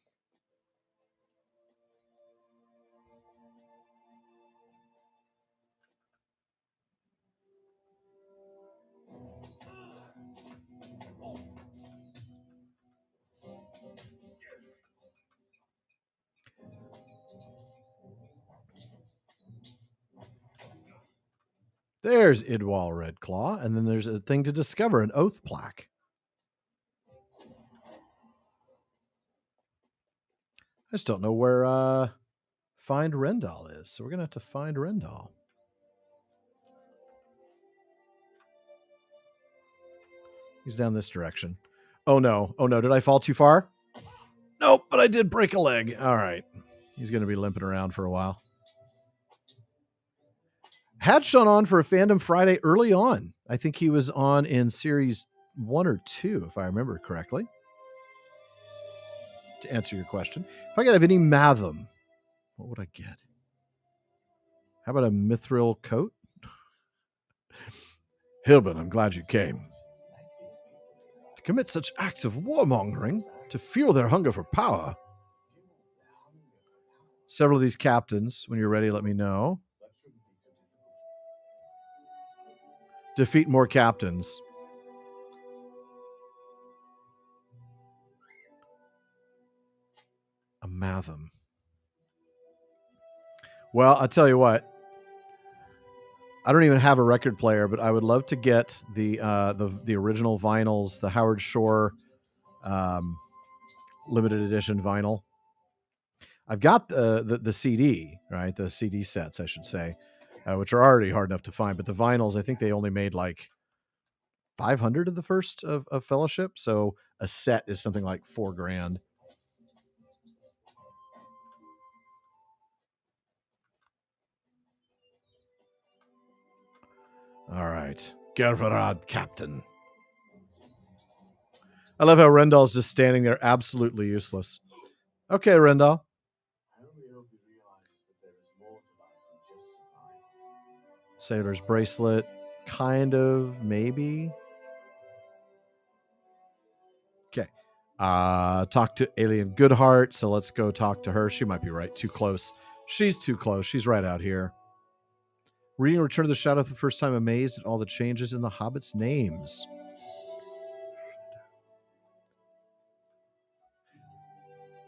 There's Idwal Redclaw, and then there's a thing to discover, an oath plaque. I just don't know where find Rendall is, so we're gonna have to find Rendall. He's down this direction. Oh no, did I fall too far? Nope, but I did break a leg. All right. He's gonna be limping around for a while. Had Sean on for a Fandom Friday early on. I think he was on in series 1 or 2, if I remember correctly. To answer your question, if I could have any Matham, what would I get? How about a mithril coat? Hilbin, I'm glad you came. To commit such acts of warmongering, to fuel their hunger for power. Several of these captains, when you're ready, let me know. Defeat more captains. A Matham. Well, I'll tell you what. I don't even have a record player, but I would love to get the original vinyls, the Howard Shore limited edition vinyl. I've got the CD, right? The CD sets, I should say, which are already hard enough to find. But the vinyls, I think they only made like 500 of the first of Fellowship. So a set is something like $4,000. All right. Garvad, Captain. I love how Rendall's just standing there absolutely useless. Okay, Rendall. Sailor's bracelet. Kind of, maybe. Okay. Talk to Alien Goodheart. So let's go talk to her. She might be right. Too close. She's too close. She's right out here. Reading Return of the Shadow for the first time, amazed at all the changes in the Hobbits' names.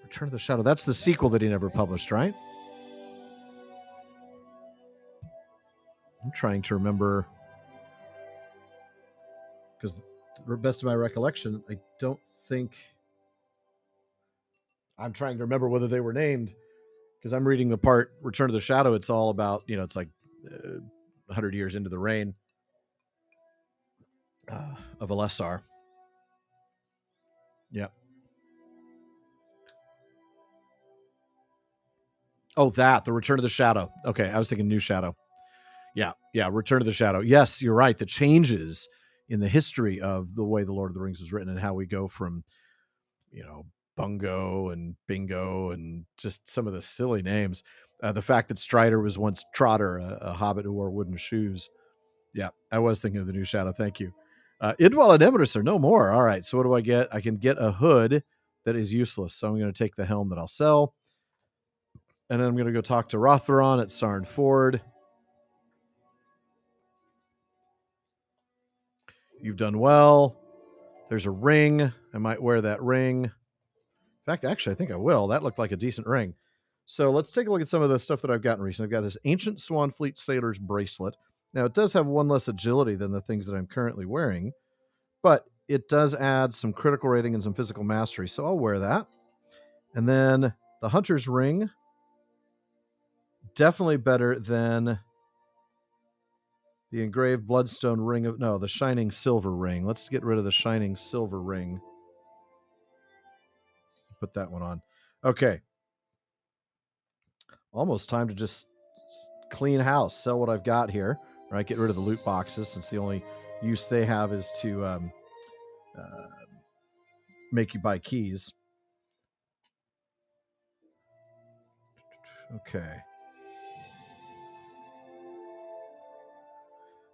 Return of the Shadow. That's the sequel that he never published, right? I'm trying to remember. Because to the best of my recollection, I don't think... I'm trying to remember whether they were named. Because I'm reading the part, Return of the Shadow, it's all about, it's like 100 years into the reign of Alessar. Yep. Oh, the Return of the Shadow. Okay, I was thinking New Shadow. Yeah, Return of the Shadow. Yes, you're right. The changes in the history of the way the Lord of the Rings was written and how we go from, Bungo and Bingo and just some of the silly names. The fact that Strider was once Trotter, a hobbit who wore wooden shoes. Yeah, I was thinking of the New Shadow. Thank you. Idwal and Emrys are no more. All right, so what do I get? I can get a hood that is useless. So I'm going to take the helm that I'll sell. And then I'm going to go talk to Rothveron at Sarn Ford. You've done well. There's a ring. I might wear that ring. In fact, actually, I think I will. That looked like a decent ring. So let's take a look at some of the stuff that I've gotten recently. I've got this Ancient Swan Fleet Sailor's bracelet. Now, it does have one less agility than the things that I'm currently wearing, but it does add some critical rating and some physical mastery, so I'll wear that. And then the Hunter's Ring, definitely better than the Engraved Bloodstone Ring of... No, the Shining Silver Ring. Let's get rid of the Shining Silver Ring. Put that one on. Okay. Almost time to just clean house, sell what I've got here, right? Get rid of the loot boxes since the only use they have is to make you buy keys. Okay.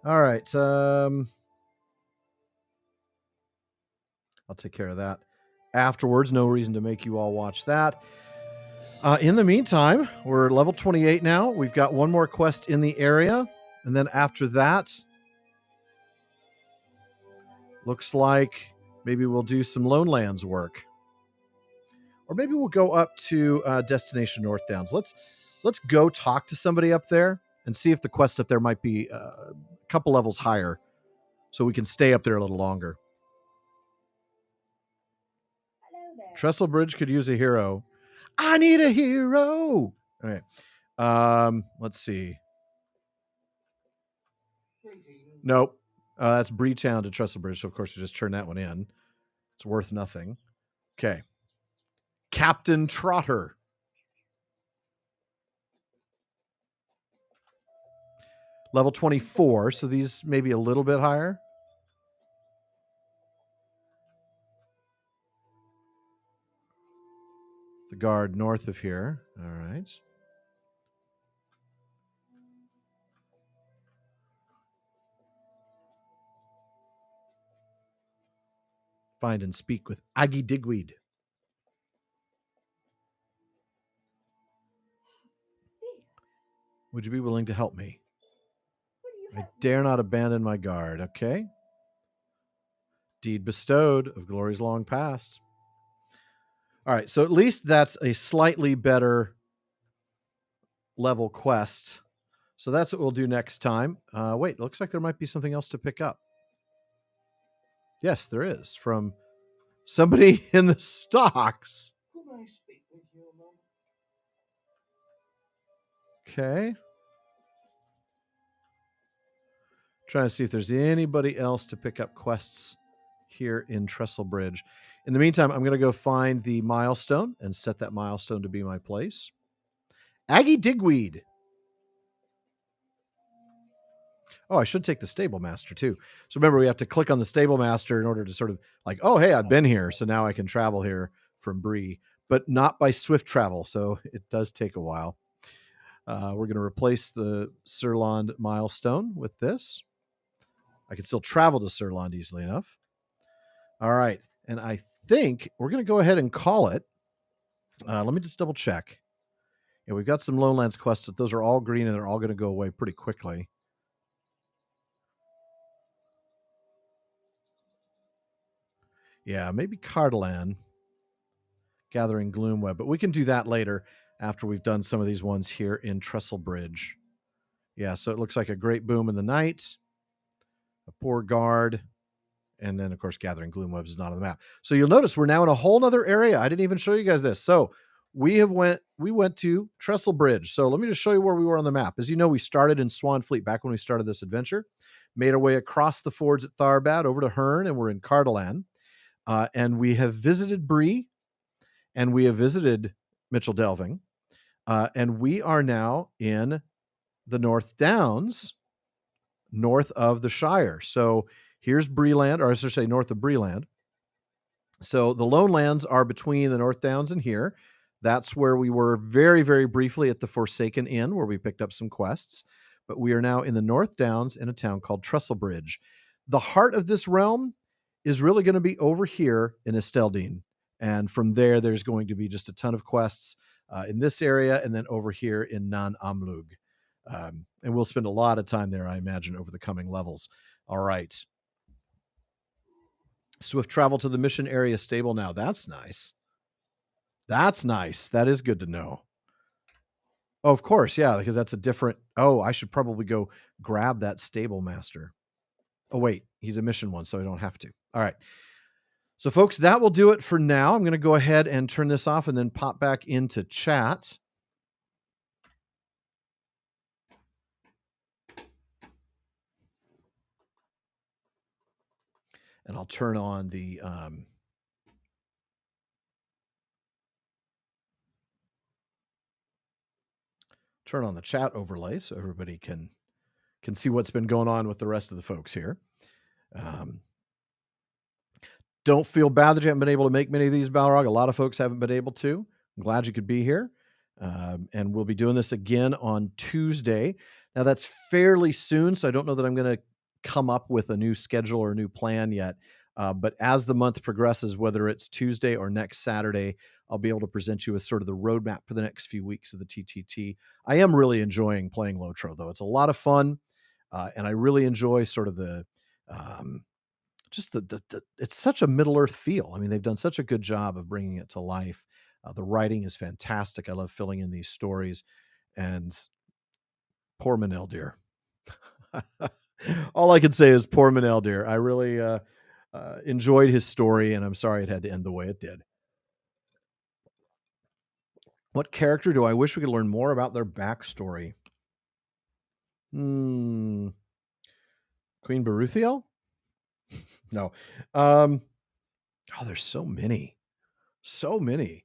All right. I'll take care of that afterwards. No reason to make you all watch that. In the meantime, we're level 28 now. We've got one more quest in the area. And then after that, looks like maybe we'll do some Lone Lands work. Or maybe we'll go up to Destination Northdowns. Let's go talk to somebody up there and see if the quest up there might be a couple levels higher so we can stay up there a little longer. Hello there. Trestle Bridge could use a hero. I need a hero. All right. Let's see. Nope. That's Breetown to Trestle Bridge. So, of course, we just turn that one in. It's worth nothing. Okay. Captain Trotter. Level 24. So these may be a little bit higher. The guard north of here. All right. Find and speak with Aggie Digweed. Would you be willing to help me? I dare not abandon my guard. Okay. Deed bestowed of glories long past. All right. So at least that's a slightly better level quest. So that's what we'll do next time. Wait, looks like there might be something else to pick up. Yes, there is. From somebody in the stocks. Could I speak with you a moment? Okay. Trying to see if there's anybody else to pick up quests here in Trestle Bridge. In the meantime, I'm going to go find the milestone and set that milestone to be my place. Aggie Digweed. Oh, I should take the Stable Master too. So remember, we have to click on the Stable Master in order to sort of like, oh, hey, I've been here. So now I can travel here from Bree, but not by swift travel. So it does take a while. We're going to replace the Surland milestone with this. I can still travel to Surland easily enough. All right. And I think we're going to go ahead and call it. Let me just double check. Yeah, we've got some Lone Lands quests. Those are all green and they're all going to go away pretty quickly. Yeah, maybe Cardellan, Gathering Gloomweb, but we can do that later after we've done some of these ones here in Trestle Bridge. Yeah, so it looks like a Great Boom in the Night, a Poor Guard, and then, of course, Gathering Gloomwebs is not on the map. So you'll notice we're now in a whole nother area. I didn't even show you guys this. So we went to Trestle Bridge. So let me just show you where we were on the map. As you know, we started in Swanfleet back when we started this adventure, made our way across the fords at Tharbad over to Hearn, and we're in Cardellan. And we have visited Bree, and we have visited Mitchell Delving, and we are now in the North Downs, north of the Shire. So here's Breeland, or I should say north of Breeland. So the Lone Lands are between the North Downs and here. That's where we were very, very briefly at the Forsaken Inn, where we picked up some quests. But we are now in the North Downs in a town called Trestle Bridge. The heart of this realm is really going to be over here in Esteldine. And from there, there's going to be just a ton of quests in this area and then over here in Nan Amlug. And we'll spend a lot of time there, I imagine, over the coming levels. All right. Swift travel to the mission area stable now. That's nice. That's nice. That is good to know. Oh, of course. Yeah, because that's a different... Oh, I should probably go grab that stable master. Oh, wait. He's a mission one, so I don't have to. All right. So, folks, that will do it for now. I'm going to go ahead and turn this off and then pop back into chat. And I'll turn on the chat overlay so everybody can see what's been going on with the rest of the folks here. Don't feel bad that you haven't been able to make many of these, Balrog. A lot of folks haven't been able to. I'm glad you could be here. And we'll be doing this again on Tuesday. Now, that's fairly soon, so I don't know that I'm going to come up with a new schedule or a new plan yet. But as the month progresses, whether it's Tuesday or next Saturday, I'll be able to present you with sort of the roadmap for the next few weeks of the TTT. I am really enjoying playing LotRO, though. It's a lot of fun, and I really enjoy sort of the just the it's such a Middle-earth feel. I mean, they've done such a good job of bringing it to life. The writing is fantastic. I love filling in these stories. And poor Minneldder. All I can say is poor Minneldder. I really enjoyed his story, and I'm sorry it had to end the way it did. What character do I wish we could learn more about their backstory? Queen Baruthiel? No. Oh, there's so many. So many.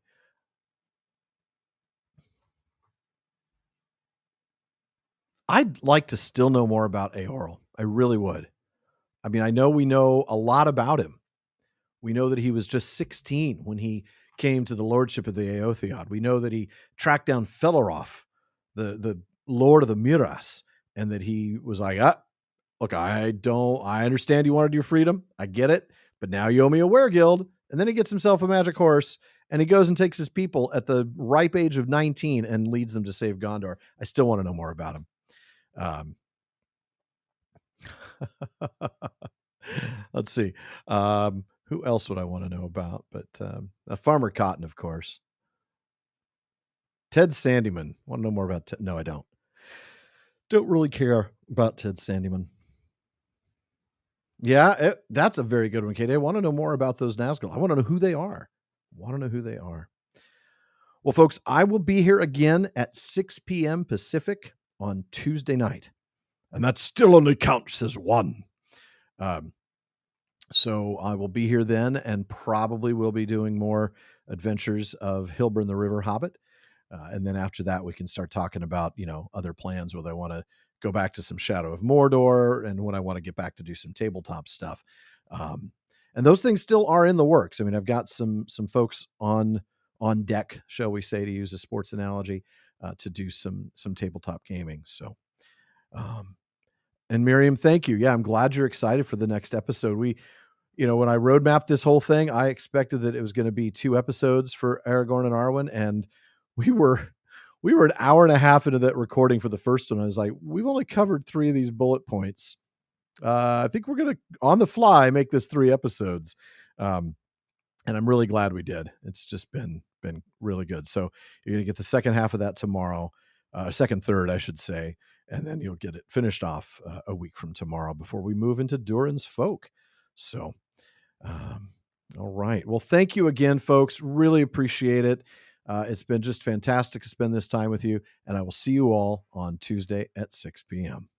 I'd like to still know more about Eorl. I really would. I mean, I know we know a lot about him. We know that he was just 16 when he came to the lordship of the Aotheod. We know that he tracked down Felaroth, the lord of the Miras, and that he was like, look, I understand you wanted your freedom. I get it. But now you owe me a weregild. And then he gets himself a magic horse, and he goes and takes his people at the ripe age of 19 and leads them to save Gondor. I still want to know more about him. Let's see. Who else would I want to know about? But Farmer Cotton, of course. Ted Sandyman. Want to know more about Ted? No, I don't. Don't really care about Ted Sandyman. Yeah, that's a very good one, Katie. I want to know more about those Nazgul. I want to know who they are. Well, folks, I will be here again at 6 p.m. Pacific on Tuesday night. And that still only counts as one. So I will be here then, and probably will be doing more adventures of Hilburn the River Hobbit. And then after that, we can start talking about, other plans, whether I want to go back to some Shadow of Mordor and when I want to get back to do some tabletop stuff. And those things still are in the works. I mean, I've got some folks on deck, shall we say, to use a sports analogy, to do some tabletop gaming. So, and Miriam, thank you. Yeah, I'm glad you're excited for the next episode. When I roadmapped this whole thing, I expected that it was going to be 2 episodes for Aragorn and Arwen, and we were an hour and a half into that recording for the first one. I was like, we've only covered 3 of these bullet points. I think we're going to, on the fly, make this 3 episodes. And I'm really glad we did. It's just been really good. So you're going to get the second half of that tomorrow, third, I should say. And then you'll get it finished off a week from tomorrow before we move into Durin's Folk. So, all right. Well, thank you again, folks. Really appreciate it. It's been just fantastic to spend this time with you. And I will see you all on Tuesday at 6 p.m.